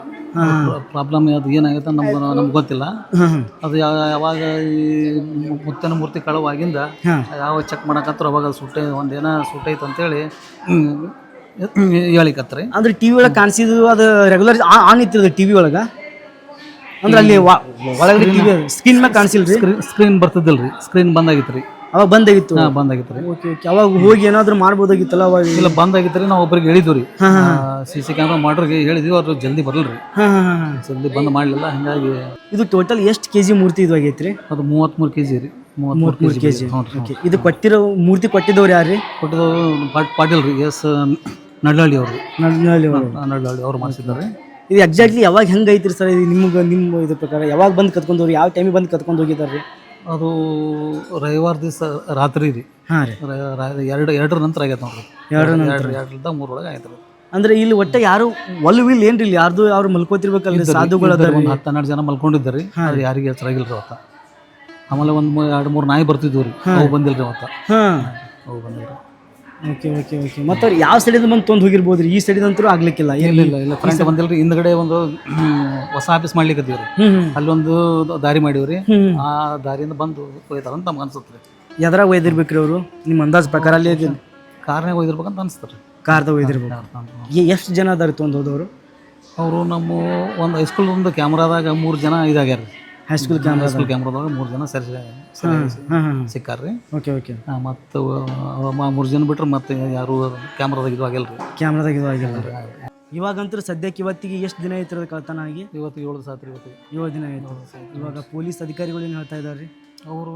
ಪ್ರಾಬ್ಲಮ್ ಅದು ಏನಾಗೈತೆ ನಮ್ಗೆ ಗೊತ್ತಿಲ್ಲ. ಅದು ಯಾವಾಗ ಈ ಮುತ್ತಿನ ಮೂರ್ತಿ ಕಳವಾಗಿಂದ ಯಾವ ಚೆಕ್ ಮಾಡಕತ್ರ ಅವಾಗ ಒಂದೇನ ಸುಟ್ಟೈತೆ ಅಂತೇಳಿ ಹೇಳಿಕತ್ರಿ. ಅಂದ್ರೆ ಟಿವಿ ಒಳಗೆ ಕಾಣಿಸಿದ್ದು ಅದು ರೆಗ್ಯುಲರ್ ಆನ್ ಇತ್ತಿರೋದು ಟಿವಿ ಒಳಗೆ, ಅಂದ್ರೆ ಅಲ್ಲಿ ಒಳಗಡೆ ಟಿವಿ ಸ್ಕ್ರೀನ್ ಮ್ಯಾಗ ಕಾಣಿಸಿಲ್ರಿ? ಸ್ಕ್ರೀನ್ ಬರ್ತಿದ್ದಿಲ್ರಿ, ಸ್ಕ್ರೀನ್ ಬಂದಾಗಿತ್ತು ರೀ. ಅವಾಗ ಬಂದಾಗಿತ್ತು? ಬಂದಾಗಿತ್ತು ರೀ. Okay okay. ಅವಾಗ ಹೋಗಿ ಏನಾದ್ರು ಮಾಡ್ಬೋದಾಗಿತ್ತಲ್ಲ ಅವಾಗ? ಇಲ್ಲ, ಬಂದಾಗಿತ್ತು ರೀ. ನಾವು ಒಬ್ರಿಗೆ ಹೇಳಿದ್ವಿ ರೀ, CC ಕ್ಯಾಮ್ರಾ ಮಾಡ್ರಿಗೆ ಹೇಳಿದ್ವಿ. ಅವ್ರು ಜಲ್ದಿ ಬರಲ್ರಿ, ಜಲ್ದಿ ಬಂದ್ ಮಾಡಲಿಲ್ಲ. ಹಂಗಾಗಿ ಇದು ಟೋಟಲ್ ಎಷ್ಟು kg ಮೂರ್ತಿ ಇದು ಆಗೈತ್ರಿ? ಅದು 33 kg ರೀ. 33 kg. ಓಕೆ. ಇದು ಕೊಟ್ಟಿರೋ ಮೂರ್ತಿ ಕೊಟ್ಟಿದ್ದವ್ರು ಯಾರು ರೀ? ಕೊಟ್ಟಿದ್ದು ಪಾಟೀಲ್ ರೀ, ಎಸ್ ನಡ್ಲಹಳ್ಳಿ ಅವರು. ನಡ್ಲಹಳ್ಳಿ ಅವ್ರು ಮಾಡಿಸಿದ್ದಾರೆ. ಇದು ಎಕ್ಸಾಕ್ಟ್ಲಿ ಯಾವಾಗ ಹೆಂಗೆ ಐತ್ರಿ ಸರ್? ಇದು ನಿಮ್ಮ ಇದ್ರ ಪ್ರಕಾರ ಯಾವಾಗ ಬಂದು ಕತ್ಕೊಂಡವ್ರು, ಯಾವ ಟೈಮಿಗೆ ಬಂದು ಕತ್ಕೊಂಡು ಹೋಗಿದ್ದಾರೆ ರೀ? ಅದು ರವಿವಾರ ದಿವಸ ರಾತ್ರಿ ರೀ. ಹಾಂ ರೀ. 2 ನಂತರ ಆಗೈತೆ ನೋಡ್ರಿ. 2ರಿಂದ 3 ಒಳಗೆ ಆಯ್ತು ರೀ. ಅಂದ್ರೆ ಇಲ್ಲಿ ಒಟ್ಟ ಯಾರು ಒಲ್ವಿಲ್ ಏನ್ರಿ? ಇಲ್ಲಿ ಯಾರ್ದು ಅವ್ರು ಮಲ್ಕೋತಿರ್ಬೇಕಲ್ರಿ? ಸಾಧುಗಳು ಅದಾರ, ಒಂದು 10-12 ಜನ ಮಲ್ಕೊಂಡಿದ್ದಾರೆ. ಯಾರಿಗೆ ಹೆಸರಾಗಿಲ್ರಿ ಅವತ್ತ. ಆಮೇಲೆ ಒಂದು 2-3 ನಾಯಿ ಬರ್ತಿದ್ವು ರೀ, ಅವು ಬಂದಿಲ್ರಿ ಅವತ್ತ. ಅವು ಬಂದಿಲ್ರಿ. Okay okay okay. ಮತ್ತೆ ಅವ್ರು ಯಾವ ಸೈಡಿಂದ ಬಂದು ತೊಂದು ಹೋಗಿರ್ಬೋದು? ಈ ಸೈಡಿದಂತರೂ ಆಗ್ಲಿಕ್ಕಿಲ್ಲ? ಇಲ್ಲ ಫ್ರಂಟ್ ಬಂದಿಲ್ರಿ. ಹಿಂದ್ಗಡೆ ಒಂದು ಹೊಸ ಆಫೀಸ್ ಮಾಡ್ಲಿಕ್ಕತ್ತೀವಿ ರೀ. ಅಲ್ಲೊಂದು ದಾರಿ ಮಾಡೀವ್ರಿ. ಆ ದಾರಿಯಿಂದ ಬಂದು ಒಯ್ತಾರಂತ ನಮ್ಗೆ ಅನ್ಸುತ್ತೆ ರೀ. ಎದ್ರಾಗ ಒಯ್ದಿರ್ಬೇಕ್ರಿ ಅವರು ನಿಮ್ಮ ಅಂದಾಜ್ ಪ್ರಕಾರ? ಅಲ್ಲಿ ಕಾರ್ನಾಗ ಒಯ್ದಿರ್ಬೇಕಂತ ಅನ್ಸುತ್ತೆ ರೀ. ಕಾರ್ದಾಗ ಒಯ್ದಿರ್ಬೇಕು. ಎಷ್ಟು ಜನ ಅದಾರ ತೊಂದು ಹೋದವರು? ಅವರು ನಮ್ಮ ಒಂದು ಹೈಸ್ಕೂಲ್ ಒಂದು ಕ್ಯಾಮ್ರಾದಾಗ 3 ಜನ ಇದಾಗ್ಯಾರ ರೀ. ಹೈಸ್ಕೂಲ್ ಕ್ಯಾಮ್ರಾದಾಗ 3 ಜನ ಸಿಕ್ಕಾರ್ರಿ. Okay okay. ಮತ್ತು 3 ಜನ ಬಿಟ್ರೆ ಮತ್ತೆ ಯಾರು ಕ್ಯಾಮ್ರಾದಾಗ ಇದು ಆಗಿಲ್ಲ ರೀ. ಕ್ಯಾಮ್ರಾದಾಗ ಇದು ಆಗಿಲ್ಲ. ಇವಾಗಂತೂ ಸದ್ಯಕ್ಕೆ ಇವತ್ತಿಗೆ ಎಷ್ಟು ದಿನ ಐತಿರೋದು ಕಳ್ತನ ಆಗಿ? ಇವತ್ತು 7 ಸಾತ್ರಿ. 7 ದಿನ ಆಯಿತು. ಇವಾಗ ಪೊಲೀಸ್ ಅಧಿಕಾರಿಗಳು ಏನು ಹೇಳ್ತಾ ಇದ್ದಾರೆ? ಅವರು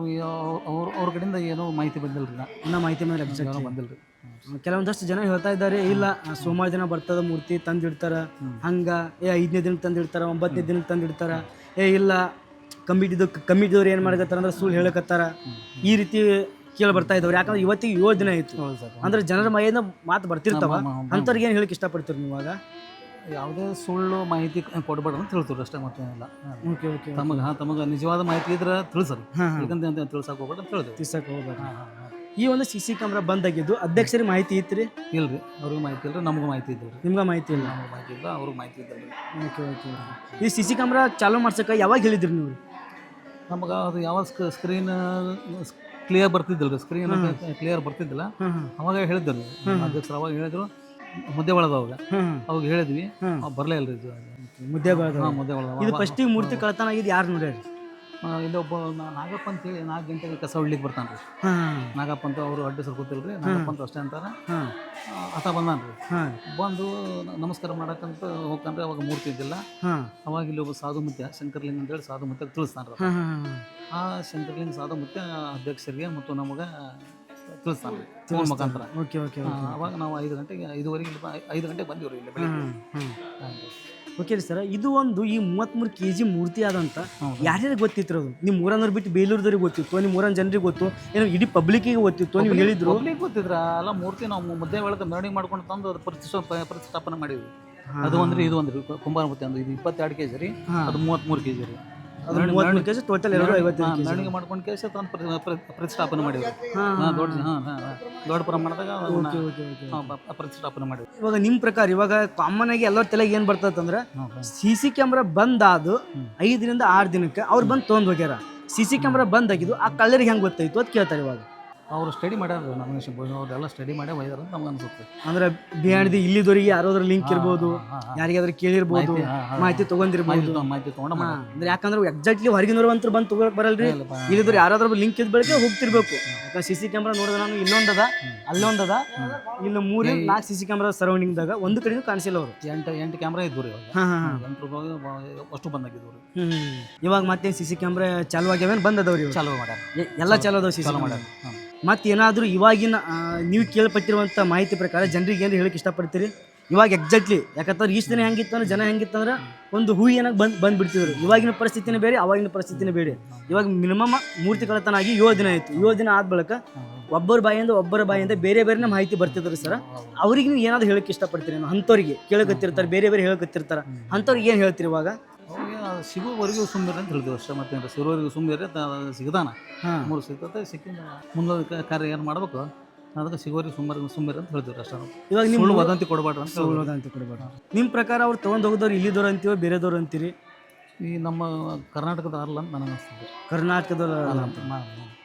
ಅವ್ರ ಕಡೆಯಿಂದ ಏನೋ ಮಾಹಿತಿ ಬಂದಿಲ್ಲ ರೀ. ಇನ್ನೂ ಮಾಹಿತಿ ಮೇಲೆ ಬಂದಿಲ್ಲ ರೀ. ಕೆಲವೊಂದಷ್ಟು ಜನ ಹೇಳ್ತಾ ಇದ್ದಾರೆ, ಇಲ್ಲ ಸೋಮವಾರ ದಿನ ಬರ್ತದ ಮೂರ್ತಿ ತಂದಿಡ್ತಾರ, ಹಂಗ 5ನೇ ದಿನಕ್ಕೆ ತಂದಿಡ್ತಾರ, 9ನೇ ದಿನಕ್ಕೆ ತಂದಿಡ್ತಾರ, ಇಲ್ಲ ಕಮಿಟಿದವ್ರು ಏನು ಮಾಡಕತ್ತಾರ ಅಂದ್ರೆ ಸುಳ್ಳು ಹೇಳಕತ್ತಾರ. ಈ ರೀತಿ ಕೇಳಿ ಬರ್ತಾ ಇದ್ದವ್ರು. ಯಾಕಂದ್ರೆ ಇವತ್ತಿಗೆ 7 ದಿನ ಆಯಿತು. ಅಂದ್ರೆ ಜನರ ಮೈಯಿಂದ ಮಾತು ಬರ್ತಿರ್ತಾವ. ಅಂಥವ್ರಿಗೆ ಏನು ಹೇಳಕ್ಕೆ ಇಷ್ಟಪಡ್ತೀರಿ ನೀವಾಗ? ಯಾವುದೇ ಸುಳ್ಳು ಮಾಹಿತಿ ಕೊಡ್ಬೇಡ್ರಿ ಅಂತ ಹೇಳ್ತೀವಿ ಅಷ್ಟೇ, ಮತ್ತೇನಿಲ್ಲ. Okay okay. ತಮಗೆ ನಿಜವಾದ ಮಾಹಿತಿ ಇದ್ರೆ ತಿಳಿಸ್ರಿ, ಯಾಕಂತ ತಿಳ್ಸಕ್ಕೆ ಹೋಗ್ಬೇಡ ಅಂತ ಹೇಳ್ತೀವಿ. ತಿಳ್ಸಕ್ಕೆ ಹೋಗ್ಬೇಡ. ಈ ಒಂದು CC ಕ್ಯಾಮ್ರಾ ಬಂದಾಗಿದ್ದು ಅಧ್ಯಕ್ಷರಿಗೆ ಮಾಹಿತಿ ಇತ್ತು ರೀ? ಇಲ್ರಿ, ಅವ್ರಿಗೂ ಮಾಹಿತಿ ಇಲ್ಲ, ನಮಗೂ ಮಾಹಿತಿ ಇದ್ದು ರೀ. ನಿಮ್ಗೆ ಮಾಹಿತಿ ಇಲ್ಲ? ನಮ್ಗೆ ಮಾಹಿತಿ ಇಲ್ಲ, ಅವ್ರಿಗೆ ಮಾಹಿತಿ ಇದ್ದಿಲ್ಲ. Okay okay. ಈ CC ಕ್ಯಾಮ್ರಾ ಚಾಲೂ ಮಾಡ್ಸಕ್ಕೆ ಯಾವಾಗ ಹೇಳಿದ್ರಿ ನೀವು? ನಮಗೆ ಅದು ಯಾವಾಗ ಸ್ಕ್ರೀನ್ ಕ್ಲಿಯರ್ ಬರ್ತಿದ್ದಿಲ್ಲ ರೀ, ಸ್ಕ್ರೀನ್ ಕ್ಲಿಯರ್ ಬರ್ತಿದ್ದಿಲ್ಲ. ಅವಾಗ ಹೇಳಿದ್ದರು ಅಧ್ಯಕ್ಷರು, ಅವಾಗ ಹೇಳಿದ್ರು ಮುದ್ದೇಬಾಳದವಾಗ. ಅವಾಗ ಹೇಳಿದ್ವಿ, ಬರಲೇ ಇಲ್ಲ ರೀ. ಮುದ್ದೇಬಾಳದ ಇದು ಫಸ್ಟಿಗೆ ಮೂರ್ತಿ ಕಳ್ತನ ಆಗಿದ್ದು ಯಾರು ನೋಡ್ಯಾರಿ? ಇಲ್ಲಿ ಒಬ್ಬ ನಾಗಪ್ಪ ಅಂತೇಳಿ 4 ಗಂಟೆಗೆ ಕಸ ಹೊಡ್ಲಿಕ್ಕೆ ಬರ್ತಾನೆ ರೀ. ನಾಗಪ್ಪ ಅಂತ ಅವರು ಅಡ್ಡ ಸರ್ ಗೊತ್ತಿಲ್ರಿ, ನಾಗಪ್ಪ ಅಂತ ಅಷ್ಟೇ ಅಂತಾರೆ. ಆತ ಬಂದಾನ ರೀ. ಬಂದು ನಮಸ್ಕಾರ ಮಾಡಕ್ಕಂತ ಹೋಗ್ತಾನ್ರಿ. ಅವಾಗ ಮೂರ್ತಿ ಇದ್ದಿಲ್ಲ. ಅವಾಗ ಇಲ್ಲಿ ಒಬ್ಬ ಸಾಧು ಮುತ್ಯ ಶಂಕರ್ಲಿಂಗ ಅಂತೇಳಿ ಸಾಧು ಮುತ್ಯ ತಿಳಿಸ್ತಾನ್ರಿ. ಆ ಶಂಕರ್ಲಿಂಗ ಸಾಧು ಮುತ್ಯ ಅಧ್ಯಕ್ಷರಿಗೆ ಮತ್ತು ನಮಗೆ ತಿಳಿಸ್ತಾನೆ ಫೋನ್ ಮುಖಾಂತರ. ಓಕೆ ಓಕೆ ಅವಾಗ ನಾವು 5 ಗಂಟೆಗೆ 5:15 5 ಗಂಟೆಗೆ ಬಂದಿವ್ರಿ ಇಲ್ಲಿ ಬೆಳಿಗ್ಗೆ. ಓಕೆ ರೀ ಸರ್, ಇದು ಒಂದು ಈ 33 kg ಮೂರ್ತಿ ಆದಂತ ಯಾರ್ಯಾರಿಗೆ ಗೊತ್ತಿತ್ತು ಅದು? ನಿಮ್ಮ ಊರನ್ನವ್ರು ಬಿಟ್ಟು ಬೇಲೂರ್ದವ್ರಿಗೆ ಗೊತ್ತಿತ್ತು, ನಿಮ್ಮ ಊರನ್ನ ಜನರಿಗೆ ಗೊತ್ತು, ಏನೋ ಇಡೀ ಪಬ್ಲಿಕ್ಕಿಗೆ ಗೊತ್ತಿತ್ತು ನೀವು ಹೇಳಿದ್ರು? ಪಬ್ಲಿಕ್ ಗೊತ್ತಿದ್ರ ಅಲ್ಲ, ಮೂರ್ತಿ ನಾವು ಮುದ್ದೆ ಒಳಗೆ ಮೆರವಣಿಗೆ ಮಾಡ್ಕೊಂಡು ತಂದು ಅದು ಪ್ರತಿಷ್ಠಾಪನೆ ಮಾಡಿದ್ವಿ. ಅದು ಒಂದ್ರಿ ಇದು ಒಂದ್ರಿ ಕುಂಬಾರ ಮೂರ್ತಿ ಅಂದ್ರೆ ಇದು 22 kg ರೀ, ಅದು 33 kg ರೀ. ಅದು 33 kg ಟೋಟಲ್ 255 kg ಮೆರವಣಿಗೆ ಮಾಡ್ಕೊಂಡು ಕೇಸ ತಂದು ಪ್ರತಿಷ್ಠಾಪನೆ ಮಾಡಿದ್ವಿ. ದೊಡ್ಡ ಪ್ರಮಾಣದಾಗ ಪ್ರತಿಷ್ಠಾಪನೆ ಮಾಡಿದ್ವಿ. ಇವಾಗ ನಿಮ್ಮ ಪ್ರಕಾರ ಇವಾಗ ಕಾಮನ್ ಆಗಿ ಎಲ್ಲರ ತಲೆಗೆ ಏನು ಬರ್ತದಂದ್ರೆ CC ಕ್ಯಾಮ್ರಾ ಬಂದಾದು 5 ರಿಂದ 6 ದಿನಕ್ಕೆ ಅವ್ರು ಬಂದು ತೊಗೊಂಡು ಹೋಗ್ಯಾರ. CC ಕ್ಯಾಮ್ರಾ ಬಂದಾಗಿದ್ದು ಆ ಕಳ್ಳರಿಗೆ ಹೆಂಗೆ ಗೊತ್ತಾಯ್ತು ಅಂತ ಕೇಳ್ತಾರೆ. ಇವಾಗ ಅವರು ಸ್ಟಡಿ ಮಾಡ್ಯಾರ, ನಮಗೆ ಅವ್ರೆಲ್ಲ ಸ್ಟಡಿ ಮಾಡೇ ಒಯ್ದಾರ ಅಂತ ನಮ್ಗೆ ಅನ್ಸುತ್ತೆ. ಅಂದ್ರೆ ಬಿಹಾಣದಿ ಇಲ್ಲಿದವರಿಗೆ ಯಾರಾದ್ರೂ ಲಿಂಕ್ ಇರ್ಬೋದು, ಯಾರಿಗಾದ್ರೂ ಕೇಳಿರ್ಬೋದು, ಮಾಹಿತಿ ತಗೊಂಡಿರ್ಬೋದು. ಮಾಹಿತಿ ತಗೊಂಡ ಅಂದ್ರೆ ಯಾಕಂದ್ರೆ ಎಕ್ಸಾಕ್ಟ್ಲಿ ಹೊರಗಿನವ್ರು ಅಂತೂ ಬಂದು ತಗೊಳಕ್ ಬರಲ್ರಿ. ಇಲ್ಲಿದ್ರು ಯಾರಾದ್ರೂ ಲಿಂಕ್ ಇದ್ ಬೆಳಗ್ಗೆ ಹೋಗ್ತಿರ್ಬೇಕು. ಯಾಕಂದ್ರೆ CC ಕ್ಯಾಮ್ರಾ ನೋಡಿದ್ರೆ ನಾನು ಇಲ್ಲೊಂದದ ಅಲ್ಲೊಂದದ ಇಲ್ಲಿ 3-4 CC ಕ್ಯಾಮ್ರಾ ಸರೌಂಡಿಂಗ್ದಾಗ ಒಂದು ಕಡೆನೂ ಕಾಣಿಸಿಲ್ಲ ಅವರು. 8 ಕ್ಯಾಮ್ರಾ ಇದ್ವು ರೀ. 8 ರೂಪಾಯಿ ಅಷ್ಟು ಬಂದಾಗಿದ್ವು ರೀ. ಇವಾಗ ಮತ್ತೆ CC ಕ್ಯಾಮ್ರಾ ಚಾಲು ಆಗ್ಯಾವೇನು ಬಂದದವ್ರಿ? ಚಾಲು ಮಾಡ್ಯಾರ, ಎಲ್ಲ ಚಾಲು ಅದಾವ CC ಮಾಡ್ಯಾರ. ಮತ್ತೆ ಏನಾದರೂ ಇವಾಗಿನ ನೀವು ಕೇಳ್ಪಟ್ಟಿರುವಂಥ ಮಾಹಿತಿ ಪ್ರಕಾರ ಜನರಿಗೆ ಏನು ಹೇಳಕ್ಕೆ ಇಷ್ಟಪಡ್ತೀರಿ? ಇವಾಗ ಎಕ್ಸಾಕ್ಟ್ಲಿ ಯಾಕಂದ್ರೆ ಇಷ್ಟು ದಿನ ಹೆಂಗಿತ್ತಂದ್ರೆ ಜನ ಹೆಂಗಿತ್ತಂದ್ರೆ ಒಂದು ಹೂವಿನಾಗ ಬಂದ್ಬಿಡ್ತಿದ್ರು. ಇವಾಗಿನ ಪರಿಸ್ಥಿತಿನೇ ಬೇರೆ, ಅವಾಗಿನ ಪರಿಸ್ಥಿತಿನೇ ಬೇರೆ. ಇವಾಗ ಮಿನಿಮಮ್ ಮೂರ್ತಿ ಕಳ್ಳತನ ಆಗಿ 7 ದಿನ ಆಯಿತು. 7 ದಿನ ಆದ ಬಳಿಕ ಒಬ್ಬರ ಬಾಯಿಂದ ಬೇರೆ ಬೇರೆ ಮಾಹಿತಿ ಬರ್ತಿದ್ರು ಸರ್. ಅವ್ರಿಗೆ ನೀವು ಏನಾದ್ರು ಹೇಳಕ್ಕೆ ಇಷ್ಟಪಡ್ತೀರಿ? ಅಂಥವ್ರಿಗೆ ಕೇಳಕತ್ತಿರ್ತಾರೆ, ಬೇರೆ ಬೇರೆ ಹೇಳಕತ್ತಿರ್ತಾರೆ, ಅಂಥವ್ರಿಗೆ ಏನು ಹೇಳ್ತೀರಿ ಇವಾಗ? ಅವ್ರಿಗೆ ಸಿಗೋವರೆಗೂ ಸುಮ್ಮನೆ ಅಂತ ಹೇಳ್ತೀವಿ ಅಷ್ಟೇ. ಮತ್ತೆ ಸಿಗೋವರೆಗೂ ಸುಮ್ಮನೆ ಸಿಗದಾನ 3 ಸಿಗ್ತದೆ, ಸಿಕ್ಕಿಂದ ಮುಂದೆ ಕಾರ್ಯ ಏನು ಮಾಡ್ಬೇಕು ಅದಕ್ಕೆ ಸಿಗೋವರೆಗೂ ಸುಮ್ಮನೆ ಅಂತ ಹೇಳ್ತೀವಿ ಅಷ್ಟೇ. ಇವಾಗ ನಿಮ್ಮ ವದಂತಿ ಕೊಡಬಾರ್ದು ಅಂತ. ವದಂತಿ ಕೊಡಬಾರ್ದು. ನಿಮ್ಮ ಪ್ರಕಾರ ಅವ್ರು ತೊಗೊಂಡು ಹೋಗೋದವ್ರು ಇಲ್ಲಿದವ್ರು ಅಂತೀವೋ ಬೇರೆದವ್ರು ಅಂತೀರಿ? ಈ ನಮ್ಮ ಕರ್ನಾಟಕದ ಅಲ್ಲ ಅಂತ ನನಗೆ ಅನಿಸ್ತದೆ. ಕರ್ನಾಟಕದ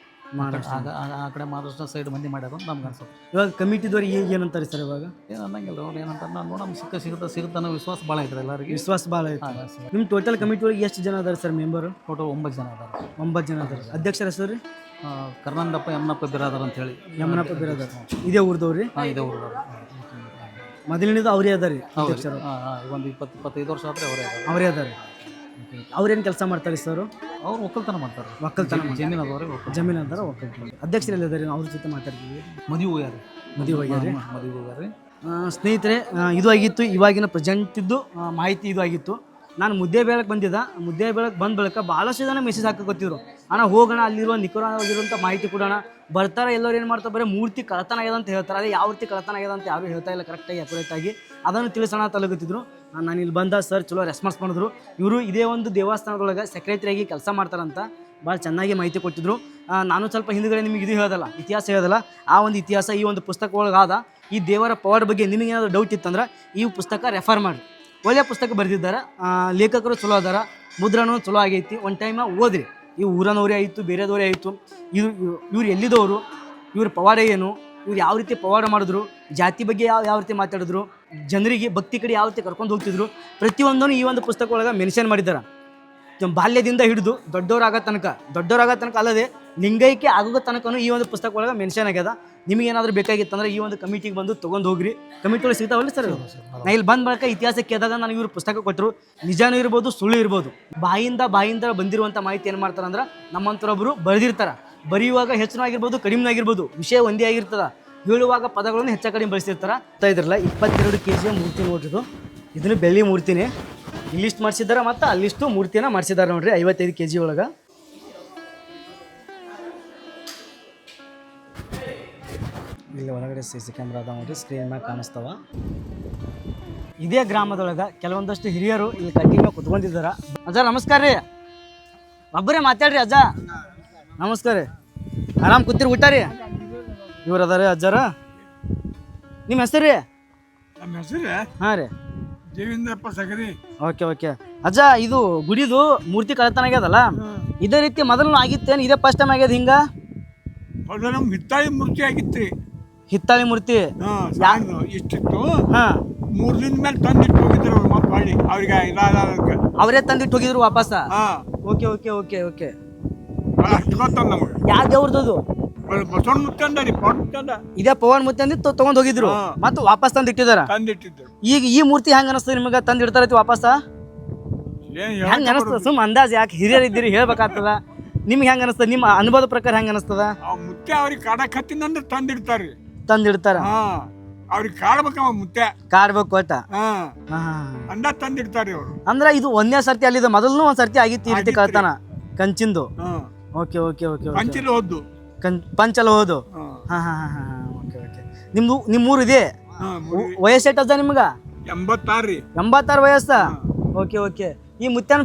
ಆ ಕಡೆ ಮಹಾರಾಷ್ಟ್ರ ಸೈಡ್ ಮಂದಿ ಮಾಡ್ಯಾರ ಅಂತ ನಮ್ಗೆ ಅನ್ಸುತ್ತೆ. ಇವಾಗ ಕಮಿಟಿದವ್ರು ಈಗ ಏನಂತಾರೆ ಸರ್? ಇವಾಗ ಏನು ಅನ್ನಂಗಿಲ್ಲ, ಅವ್ರು ಏನಂತಾರೆ ನಾನು ನೋಡಮ್ ಸಿಗುತ್ತೆ ಅನ್ನೋ ವಿಶ್ವಾಸ ಭಾಳ ಐತ್ರಿ ಎಲ್ಲರಿಗೆ. ವಿಶ್ವಾಸ ಭಾಳ ಐತೆ. ನಿಮ್ಮ ಟೋಟಲ್ ಕಮಿಟಿ ಒಳಗೆ ಎಷ್ಟು ಜನ ಅದಾರೆ ಸರ್ ಮೆಂಬರು? ಟೋಟಲ್ 9 ಜನ ಅದಾರೆ. 9 ಜನ ಅದಾರೆ. ಅಧ್ಯಕ್ಷರ ಹೆಸರು ರೀ? ಕರ್ನಾಟಕ ಯಮನಪ್ಪ ಬಿರಾದರ್ ಅಂತ ಹೇಳಿ. ಯಮನಪ್ಪ ಬಿರಾದರ್ ಇದೇ ಊರ್ದವ್ರಿ? ಇದೇ ಊರದವ್ರು. ಮೊದಲಿನಿಂದ ಅವರೇ ಅದಾರಿ ಅಧ್ಯಕ್ಷರು? ಒಂದು 20-25 ವರ್ಷ ಆದರೆ ಅವರೇ ಅದಾರೆ. ಅವ್ರೇನು ಕೆಲಸ ಮಾಡ್ತಾರೆ ಸರ್? ಅವ್ರು ಒಕ್ಕಲ್ತನ ಮಾಡ್ತಾರೆ. ಒಕ್ಕಲ್ತನ ಜಮೀನು ಅದವ್ರೆ, ಜಮೀನು ಅಂತಾರ ಒಕ್ಕಲ್ತನ. ಅಧ್ಯಕ್ಷರೆಲ್ಲ ಇದಾರೆ, ಅವ್ರ ಜೊತೆ ಮಾತಾಡ್ತೀವಿ. ಮದುವೆ ಹೋಗ್ಯಾರ. ಮದುವೆ ಹೋಗ್ಯಾರ. ಸ್ನೇಹಿತರೆ, ಇದು ಆಗಿತ್ತು ಇವಾಗಿನ ಪ್ರೆಸೆಂಟಿದ್ದು ಮಾಹಿತಿ. ಇದು ಆಗಿತ್ತು. ನಾನು ಮುದ್ದೆ ಬೇಳಕ್ಕೆ ಬಂದಿದ್ದ. ಮುದ್ದೆ ಬೇಳಕ್ಕೆ ಬಂದ ಬಳಿಕ ಭಾಳಷ್ಟು ಜನ ಮೆಸೇಜ್ ಹಾಕೋತ್ತಿದ್ರು, ಅಣ್ಣ ಹೋಗೋಣ ಅಲ್ಲಿರುವ ನಿಖರವಾಗಿರುವಂಥ ಮಾಹಿತಿ ಕೊಡೋಣ. ಬರ್ತಾರೆ ಎಲ್ಲರೂ ಏನು ಮಾಡ್ತಾರೆ, ಬರೀ ಮೂರ್ತಿ ಕಳ್ಳತನ ಆಗ್ಯದ ಅಂತ ಹೇಳ್ತಾರೆ. ಅದೇ ಯಾವ ರೀತಿ ಕಳ್ಳತನ ಆಗ್ಯದ ಅಂತ ಯಾರು ಹೇಳ್ತಾ ಇಲ್ಲ ಕರೆಕ್ಟಾಗಿ ಅಕ್ಯುರೇಟಾಗಿ. ಅದನ್ನು ತಿಳಿಸೋಣ ತಲಗುತ್ತಿದ್ರು. ನಾನು ಇಲ್ಲಿ ಬಂದ ಸರ್ ಚಲೋ ರೆಸ್ಪಾನ್ಸ್ ಮಾಡಿದ್ರು. ಇವರು ಇದೇ ಒಂದು ದೇವಸ್ಥಾನದೊಳಗೆ ಸೆಕ್ರೆಟರಿಯಾಗಿ ಕೆಲಸ ಮಾಡ್ತಾರಂತ ಭಾಳ ಚೆನ್ನಾಗಿ ಮಾಹಿತಿ ಕೊಟ್ಟಿದ್ರು. ನಾನು ಸ್ವಲ್ಪ ಹಿಂದುಗಡೆ ನಿಮಗೆ ಇದು ಹೇಳೋದಲ್ಲ, ಇತಿಹಾಸ ಹೇಳೋದಲ್ಲ. ಆ ಒಂದು ಇತಿಹಾಸ ಈ ಒಂದು ಪುಸ್ತಕ ಒಳಗಾದ. ಈ ದೇವರ ಪವಾಡ ಬಗ್ಗೆ ನಿಮಗೇನಾದರೂ ಡೌಟ್ ಇತ್ತಂದ್ರೆ ಈ ಪುಸ್ತಕ ರೆಫರ್ ಮಾಡಿ. ಒಳ್ಳೆಯ ಪುಸ್ತಕ ಬರೆದಿದ್ದಾರೆ, ಲೇಖಕರು ಚಲೋ ಅದಾರ, ಮುದ್ರಣೂ ಚಲೋ ಆಗೈತಿ. ಒಂದು ಟೈಮ ಓದ್ರಿ. ಈ ಊರನವರೇ ಆಯಿತು, ಬೇರೆದವರೇ ಆಯಿತು, ಇವ್ರು ಎಲ್ಲಿದವರು, ಇವ್ರ ಪವಾಡ ಏನು, ಇವ್ರು ಯಾವ ರೀತಿ ಪವಾಡ ಮಾಡಿದ್ರು, ಜಾತಿ ಬಗ್ಗೆ ಯಾವ ರೀತಿ ಮಾತಾಡಿದ್ರು, ಜನರಿಗೆ ಭಕ್ತಿ ಕಡೆ ಯಾವ ರೀತಿ ಕರ್ಕೊಂಡು ಹೋಗ್ತಿದ್ರು, ಪ್ರತಿಯೊಂದನ್ನು ಈ ಒಂದು ಪುಸ್ತಕ ಒಳಗೆ ಮೆನ್ಷನ್ ಮಾಡಿದ್ದಾರೆ. ಬಾಲ್ಯದಿಂದ ಹಿಡಿದು ದೊಡ್ಡವರಾಗೋ ತನಕ ಅಲ್ಲದೆ ಲಿಂಗೈಕ್ಯ ಆಗೋ ತನಕನೂ ಈ ಒಂದು ಪುಸ್ತಕ ಒಳಗೆ ಮೆನ್ಷನ್ ಆಗ್ಯದ. ನಿಮಗೇನಾದರೂ ಬೇಕಾಗಿತ್ತಂದ್ರೆ ಈ ಒಂದು ಕಮಿಟಿಗೆ ಬಂದು ತೊಗೊಂಡು ಹೋಗ್ರಿ. ಕಮಿಟಿ ಒಳಗೆ ಸಿಗ್ತಾವಲ್ಲ ಸರ್? ನಾ ಇಲ್ಲಿ ಬಂದ ಬಳಿಕ ಇತಿಹಾಸ ಕೇಳಿದಾಗ ನನಗೆ ಇವರು ಪುಸ್ತಕ ಕೊಟ್ಟರು. ನಿಜಾನೂ ಇರ್ಬೋದು, ಸುಳ್ಳು ಇರ್ಬೋದು. ಬಾಯಿಂದ ಬಂದಿರುವಂಥ ಮಾಹಿತಿ ಏನು ಮಾಡ್ತಾರಂದ್ರೆ ನಮ್ಮಂಥರೊಬ್ಬರು ಬರೆದಿರ್ತಾರೆ. ಬರೆಯುವಾಗ ಹೆಚ್ಚಿನ ಆಗಿರ್ಬೋದು, ಕಡಿಮೆ ಆಗಿರ್ಬೋದು, ವಿಷಯ ಒಂದೇ ಆಗಿರ್ತದ. ಹೇಳುವಾಗ ಪದಗಳನ್ನು ಹೆಚ್ಚು ಕಡಿಮೆ ಬಳಸಿರ್ತಾರೆ. ಇದ್ರಲ್ಲ 22 kg ಮೂರ್ತಿ ನೋಡ್ರಿದು. ಇದನ್ನು ಬೆಳ್ಳಿ ಮೂರ್ತಿನೇ. ಇಲ್ಲಿಷ್ಟು ಮಾಡಿಸಿದ್ದಾರೆ ಮತ್ತು ಅಲ್ಲಿಷ್ಟು ಮೂರ್ತಿನ ಮಾಡಿಸಿದ್ದಾರೆ ನೋಡ್ರಿ 55 kg ಒಳಗೆ. ಇಲ್ಲಿ ಒಳಗಡೆ CC ಕ್ಯಾಮ್ರಾ ಅದ ನೋಡ್ರಿ, ಸ್ಕ್ರೀನ್ ಮ್ಯಾಗ ಕಾಣಿಸ್ತಾವ. ಇದೇ ಗ್ರಾಮದೊಳಗೆ ಕೆಲವೊಂದಷ್ಟು ಹಿರಿಯರು ಇಲ್ಲಿ ಕಟ್ಟಿ ಮ್ಯಾಗ ಕುತ್ಕೊಂಡಿದ್ದಾರೆ. ಅಜ್ಜ ನಮಸ್ಕಾರ ರೀ. ಒಬ್ಬರೇ ಮಾತಾಡ್ರಿ ಅಜ್ಜ. ನಮಸ್ಕಾರ ರೀ. ಆರಾಮ್ ಕೂತಿರಿ, ಊಟ ರೀ? ಇವ್ರು ಅದಾರೆ ಅಜ್ಜಾರ. ನಿಮ್ಮ ಹೆಸರು ರೀ? ನಮ್ಮ ಹೆಸರು ಹಾಂ ರೀ, ದೇವೇಂದ್ರಪ್ಪ ಸಗರಿ. ಓಕೆ. ಅಜ್ಜ, ಇದು ಗುಡಿದು ಮೂರ್ತಿ ಕಳ್ಳತನ ಆಗ್ಯದಲ್ಲ, ಇದೇ ರೀತಿ ಮೊದಲು ಆಗಿತ್ತೇನು? ಇದೇ ಫಸ್ಟ್ ಟೈಮ್ ಆಗ್ಯದ ಹಿಂಗ? ಮೊದಲು ನಮ್ಮ ಹಿತ್ತಾಳಿ ಮೂರ್ತಿ ಆಗಿತ್ತು. ಹಿತ್ತಾಳಿ ಮೂರ್ತಿ ಇಷ್ಟಿತ್ತು. ಹಾಂ, 3 ದಿನದ ಮೇಲೆ ತಂದಿಟ್ಟು ಹೋಗಿದ್ರು ಮತ್ತೆ ಹೊಳ್ಳಿ ಅವ್ರಿಗೆ ಇದಾದಕ್ಕೆ ಅವರೇ ತಂದಿಟ್ಟು ಹೋಗಿದ್ರು ವಾಪಸ್? ಓಕೆ. ಅಷ್ಟು ಗೊತ್ತಂದ ನಮಗೆ. ಯಾವ ದೇವ್ರದ್ದು? ಬಸವಣ್ಣ ಮುತ್ತಂದ ರೀ, ಪವನ್ ಮುತ್ತಂದ. ಇದೇ ಪವನ್ ಮುತ್ತಂದಿ ತೊಗೊಂಡ್ ಹೋಗಿದ್ರು ಮತ್ತೆ ವಾಪಸ್ ತಂದು ಇಟ್ಟಿದಾರ. ತಂದಿಟ್ಟಿದ್ರು. ಈಗ ಈ ಮೂರ್ತಿ ಹೆಂಗ ಅನಿಸ್ತದೆ ನಿಮಗೆ? ತಂದು ಇಡ್ತಾರೈತಿ ವಾಪಸ್? ಹೆಂಗ ಅನಿಸ್ತದ? ಸುಮ್ ಅಂದಾಜ್, ಯಾಕೆ ಹಿರಿಯರ್ ಇದ್ದೀರಿ ಹೇಳ್ಬೇಕಾಗ್ತದ. ನಿಮ್ಗೆ ಹೆಂಗ ಅನಿಸ್ತದ? ನಿಮ್ಮ ಅನುಭವದ ಪ್ರಕಾರ ಹೆಂಗ ಅನಿಸ್ತದ? ಆ ಮುತ್ತೆ ಅವ್ರಿಗೆ ಕಾಡಕ್ ಹತ್ತಿನಂದ್ರೆ ತಂದಿಡ್ತಾರ್ರಿ. ತಂದಿಡ್ತಾರ ಹಾ ಅವ್ರಿಗೆ ಕಾಡ್ಬೇಕವ ಮುತ್ತೆ. ಕಾಡ್ಬೇಕು ಒಟ್ಟ. ಹಾ ಹಾ ಅಂದ ತಂದಿಡ್ತಾರ್ರಿ ಅವ್ರು. ಅಂದ್ರ ಇದು ಒಂದೇ ಸರ್ತಿ ಅಲ್ಲಿದೆ, ಮೊದಲು ಒಂದ್ ಸರ್ತಿ ಆಗಿತ್ತು ಈ ರೀತಿ ಕಳ್ತಾನ ಕಂಚಿಂದು. ಹಾ ಓಕೆ ಓಕೆ ಓಕೆ ಪಂಚಿಲ್ ಹೋದ್ದು. ಪಂಚಲ ಹೋದು. ಹಾ ಹಾ ಹಾ ಹಾ ಹಾ ಓಕೆ ಓಕೆ. ನಿಮ್ಮೂರು ಇದೆ. ಹಾ ವಯಸ್ಸು ಎಷ್ಟದ ನಿಮ್ಗ? 86 ರೀ. 86 ವಯಸ್ಸ. Okay okay. ಈ ಮುತ್ಯನ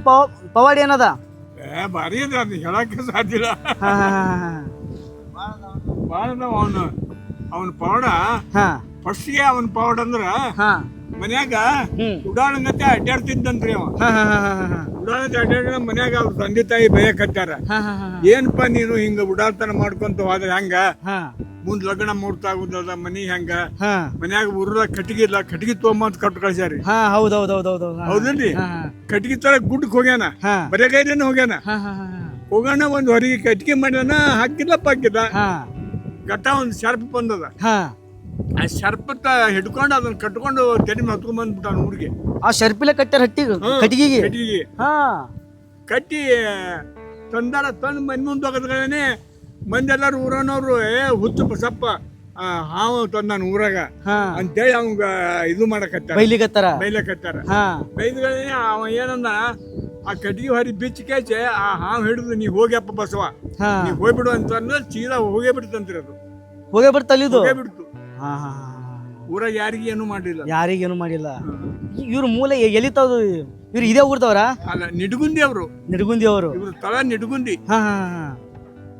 ಪವಾಡಿ ಏನದ? ಭಾರಿ ಅದ, ಅದು ಹೇಳಕ್ಕೆ ಸಾಧ್ಯ ಇಲ್ಲ. ಹಾ ಹಾ ಹಾ ಭಾಳ ಅದಾವ ಅವನ ಪವಾಡ. ಹಾ ಫಸ್ಟ್ಗೆ ಅವನ ಪವಾಡ ಅಂದ್ರ ಹಾ ಮನ್ಯಾಗ ಉಡಾಳಂಗತ್ತೆ ಅಡ್ಡಾಡ್ತಿದ್ದಂತ್ರಿ ಅವ. ಹಾ ಹಾ ಹಾ ಹಾ ಉಡಾಳಂತೆ ಅಡ್ಡಾಡ ಮನ್ಯಾಗ ಅವ್ರ ತಂದೆ ತಾಯಿ ಬಯಕತ್ತಾರ. ಹಾ ಹಾ ಹಾ ಏನಪ್ಪಾ ನೀನು ಹಿಂಗ ಉಡಾಳ್ತನ ಮಾಡ್ಕೊಂತ ಹೋದ್ರೆ ಹೆಂಗ, ಹಾ ಮುಂದ್ ಲಗ್ನ ಮುಹೂರ್ತ ಆಗುದದ, ಮನಿ ಹೆಂಗ, ಹಾ ಮನ್ಯಾಗ ಊರದ ಕಟ್ಟಿಗೆ ಇಲ್ಲ, ಕಟ್ಟಿಗೆ ತೊಗೊಂಬಂತ ಕಟ್ಟು ಕಳ್ಸ್ಯಾರಿ. ಹಾ ಹೌದ್ ಹೌದ್ ಹೌದ್ ಹೌದ್ ಹೌದ್. ಹೌದಲ್ರಿ? ಹಾ ಕಟ್ಟಿಗೆ ತರ ಗುಡ್ಡಕ್ ಹೋಗ್ಯಾನ, ಹಾ ಬರೇ ಕೈಲೇನೆ ಹೋಗ್ಯಾನ. ಹಾ ಹಾ ಹಾ ಹೋಗೋಣ ಒಂದ್ ಹೊರಗೆ ಕಟ್ಟಿಗೆ ಮಾಡ್ಯಾನ, ಹಾಕಿಲ್ಲಪ್ಪ ಹಾಕಿದ ಹಾ ಗಟ್ಟ ಒಂದ್ ಶರ್ಪ್ ಬಂದದ. ಹಾ ಆ ಶರ್ಪ್ ಹಿಡ್ಕೊಂಡು ಅದನ್ನ ಕಟ್ಕೊಂಡು ತೆರಿ ಹತ್ಕೊಂಡ್ ಬಂದ್ಬಿಟ್ಟಾನ ಊರಿಗೆ. ಆ ಶರ್ಪಿಲೆ ಕಟ್ಟಾರ ಕಟ್ಟಿಗೆಗೆ. ಕಟ್ಟಿಗೆ ಹಾ ಕಟ್ಟಿ ತಂದಾರ. ತಂದು ಮನೆ ಮುಂದೆ ಹೋಗೋದ್ಗಳೇನೆ ಮಂದಿ ಎಲ್ಲಾರು ಊರನವ್ರು ಹುಚ್ಚು ಸಪ್ಪ ಹಾವು ತಂದಾನ ಊರಾಗ ಅಂತೇಳಿ ಅವಂಗ ಇದು ಮಾಡಕತ್ತಾರ, ಬೈಲಕತ್ತಾರ. ಬೈದ್ಗಳೇ ಅವ ಏನಂದ, ಆ ಕಟ್ಟಿಗೆ ಹೊರಿ ಬಿಚ್ಚ ಕೇಚೆ ಆ ಹಾವು ಹಿಡಿದು ನೀ ಹೋಗ್ಯಪ್ಪ ಬಸವ, ನೀ ಹೋಗ್ಬಿಡು ಅಂತ ಚೀಲ ಹೋಗೇ ಬಿಡ್ತಂತ್ರಿ. ಅದು ಹೋಗೇ ಬಿಡ್ತಲ್ಲಿದು, ಹೋಗೇ ಬಿಡ್ತು. ಊರಾಗ ಯಾರಿಗೇನು ಮಾಡಿಲ್ಲ. ಇವ್ರ ಮೂಲ ಎಲಿತಾವ್ದು, ಇವ್ರು ಇದೇ ಊರ್ದವ್ರ? ಅಲ್ಲ, ನಿಡಗುಂದಿ ಅವರು. ಇವ್ರ ತಳ ನಿಡಗುಂದಿ. ಹಾ ಹಾ ಹಾ.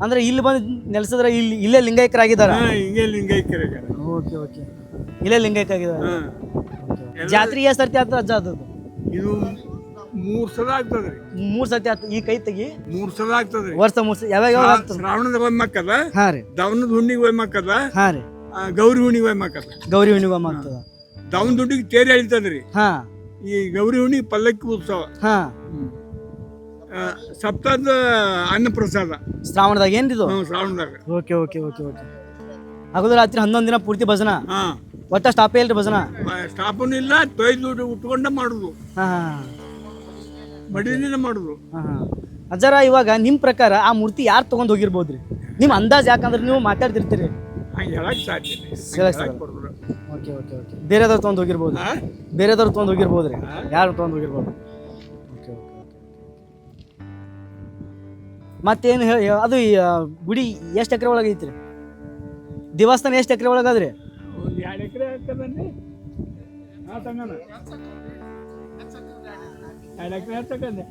ಅಂದ್ರೆ ಇಲ್ಲಿ ಬಂದು ನೆಲೆಸಿದ್ರ ಇಲ್ಲೇ ಲಿಂಗೈಕ್ಯರಾಗಿದ್ದಾರ? ಹಿಂಗೆ ಲಿಂಗೈಕ್ಯರಾಗ್ಯಾರ. Okay okay. ಇಲ್ಲೇ ಲಿಂಗೈಕ್ಯರಾಗಿದ್ದಾರ. ಜಾತ್ರೆ ಎಷ್ಟು ಸರ್ತಿ ಆಗ್ತದ ಅಜ್ಜ ಅದು? ಇದು 3 ಸಲ ಆಗ್ತದ್ರಿ. 3 ಸರ್ತಿ ಆಗ್ತದ. ಈ ಕೈ ತೆಗಿ 3 ಸಲ ಆಗ್ತದ್ರಿ. ವರ್ಷ 3 ಸಲ. ಯಾವಾಗ ಆಗ್ತದ? ಶ್ರಾವಣದ ಒಮ್ಮಕ್ಕದ, ಹಾ ರೀ. ದವನದ ಹುಣ್ಣಿಗೆ ಒಮ್ಮಕ್ಕದ, ಹಾ ರೀ. ಗೌರಿ ಹುಣ್ಣಿಗೆ ಒಮ್ಮಕ್ಕದ. ಗೌರಿ ಹುಣ್ಣಿಗೆ ಒಮ್ಮ ಆಗ್ತದ. ದವನ ದುಡ್ಡಿಗೆ ತೇರಿ ಎಳಿತದ್ರಿ. ಹಾ. ಈ ಗೌರಿ ಹುಣ್ಣಿಗೆ ಪಲ್ಲಕ್ಕಿ ಉತ್ಸವ. ಹಾ. ಸಪ್ತಾಹದ ಅನ್ನ ಪ್ರಸಾದ ಶ್ರಾವಣದಾಗ ಏನ್ರಿದು? ಶ್ರಾವಣದಾಗ. Okay okay okay okay. ಆಗೋದು ರಾತ್ರಿ 11 ದಿನ ಪೂರ್ತಿ ಭಜನ? ಹಾ. ಒಟ್ಟ ಸ್ಟಾಪೇ ಇಲ್ರಿ ಭಜನ? ಸ್ಟಾಪನು ಇಲ್ಲ, ತೊಯ್ದು ಉಟ್ಕೊಂಡ ಮಾಡುದು. ಹಾ. ಮಡಿಲಿಂದ ಮಾಡುದು. ಹಾ. ಅಜ್ಜಾರ, ಇವಾಗ ನಿಮ್ ಪ್ರಕಾರ ಆ ಮೂರ್ತಿ ಯಾರು ತಗೊಂಡ್ ಹೋಗಿರ್ಬೋದ್ರಿ? ನಿಮ್ ಅಂದಾಜ್, ಯಾಕಂದ್ರೆ ನೀವು ಮಾತಾಡ್ತಿರ್ತೀರಿ. ಹೇಳಕ್ ಸಾಧ್ಯ. Okay okay okay. ಬೇರೆದವ್ರು ತೊಗೊಂಡ್ ಹೋಗಿರ್ಬೋದು, ಬೇರೆದವ್ರು ತೊಗೊಂಡ್ ಹೋಗಿರ್ಬೋದ್ರಿ. ಯಾರು ತೊಗೊಂಡ್ ಹೋಗಿರ್ಬೋದು? Okay okay okay. ಮತ್ತೇನು ಅದು ಗುಡಿ ಎಷ್ಟು ಎಕರೆ ಒಳಗೆ ಐತ್ರಿ? ದೇವಸ್ಥಾನ ಎಷ್ಟು ಎಕರೆ ಒಳಗಾದ್ರಿ? 2 ಎಕರೆ ಆಗ್ತದನ್ರಿ. 2 ಎಕರೆ ಹತ್ತಕಂದೆ.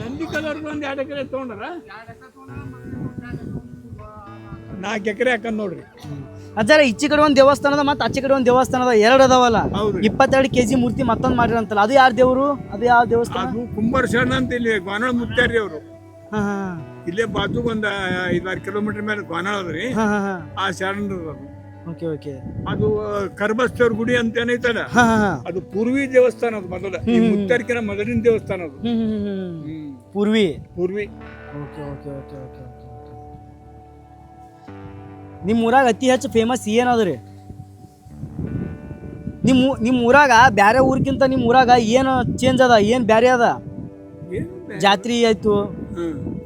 ನಂದಿ ಕಲರ್ದು 2 ಎಕರೆ ತೊಗೊಂಡ್ರ 4 ಎಕರೆ ಹಾಕಂದ್ ನೋಡ್ರಿ. ಅಜ್ಜಾರ, ಈಚೆ ಕಡೆ ಒಂದು ದೇವಸ್ಥಾನದ ಮತ್ತೆ ಆಚೆ ಕಡೆ ಒಂದು ದೇವಸ್ಥಾನದ, 2 ಅದಾವಲ್ಲ? 22 kg ಮೂರ್ತಿ ಮತ್ತೊಂದು ಮಾಡಿರಂತಲ್ಲ, ಅದು ಯಾರ ದೇವರು? ಅದು ಯಾವ ದೇವಸ್ಥಾನ? ಅದು ಕುಂಬಾರ ಶರಣ ಅಂತ ಇಲ್ಲಿ ಗೋನಾಳ ಮುತ್ತಾರ್ರಿ ಅವರು. ಇಲ್ಲೇ ಬಾಜು ಒಂದ್ 5-6 ಕಿಲೋಮೀಟರ್ ಮೇಲೆ ಗೋನಾಳ ಅದ್ರಿ. ಆ ಶರಣರು ಅದು. Okay okay. ಅದು ಕರ್ಬಸ್ತೇವ್ರ ಗುಡಿ ಅಂತ ಏನೈತಲ್ಲ, ಅದು ಪೂರ್ವಿ ದೇವಸ್ಥಾನ. ಅದು ಮೊದಲ ಮುತ್ತಾರ್ಕಿನ ಮೊದಲಿನ ದೇವಸ್ಥಾನ ಅದು. Purvi. Purvi. Okay okay okay okay. ನಿಮ್ಮ ಊರಾಗ ಅತಿ ಹೆಚ್ಚು ಫೇಮಸ್ ಏನದ್ರಿ? ನಿಮ್ಮ ಊರಾಗ ಬ್ಯಾರೆ ಊರ್ಕಿಂತ ನಿಮ್ಮ ಊರಾಗ ಏನು ಚೇಂಜ್ ಅದ, ಏನು ಬ್ಯಾರೆ ಅದ? ಜಾತ್ರೆ ಆಯ್ತು,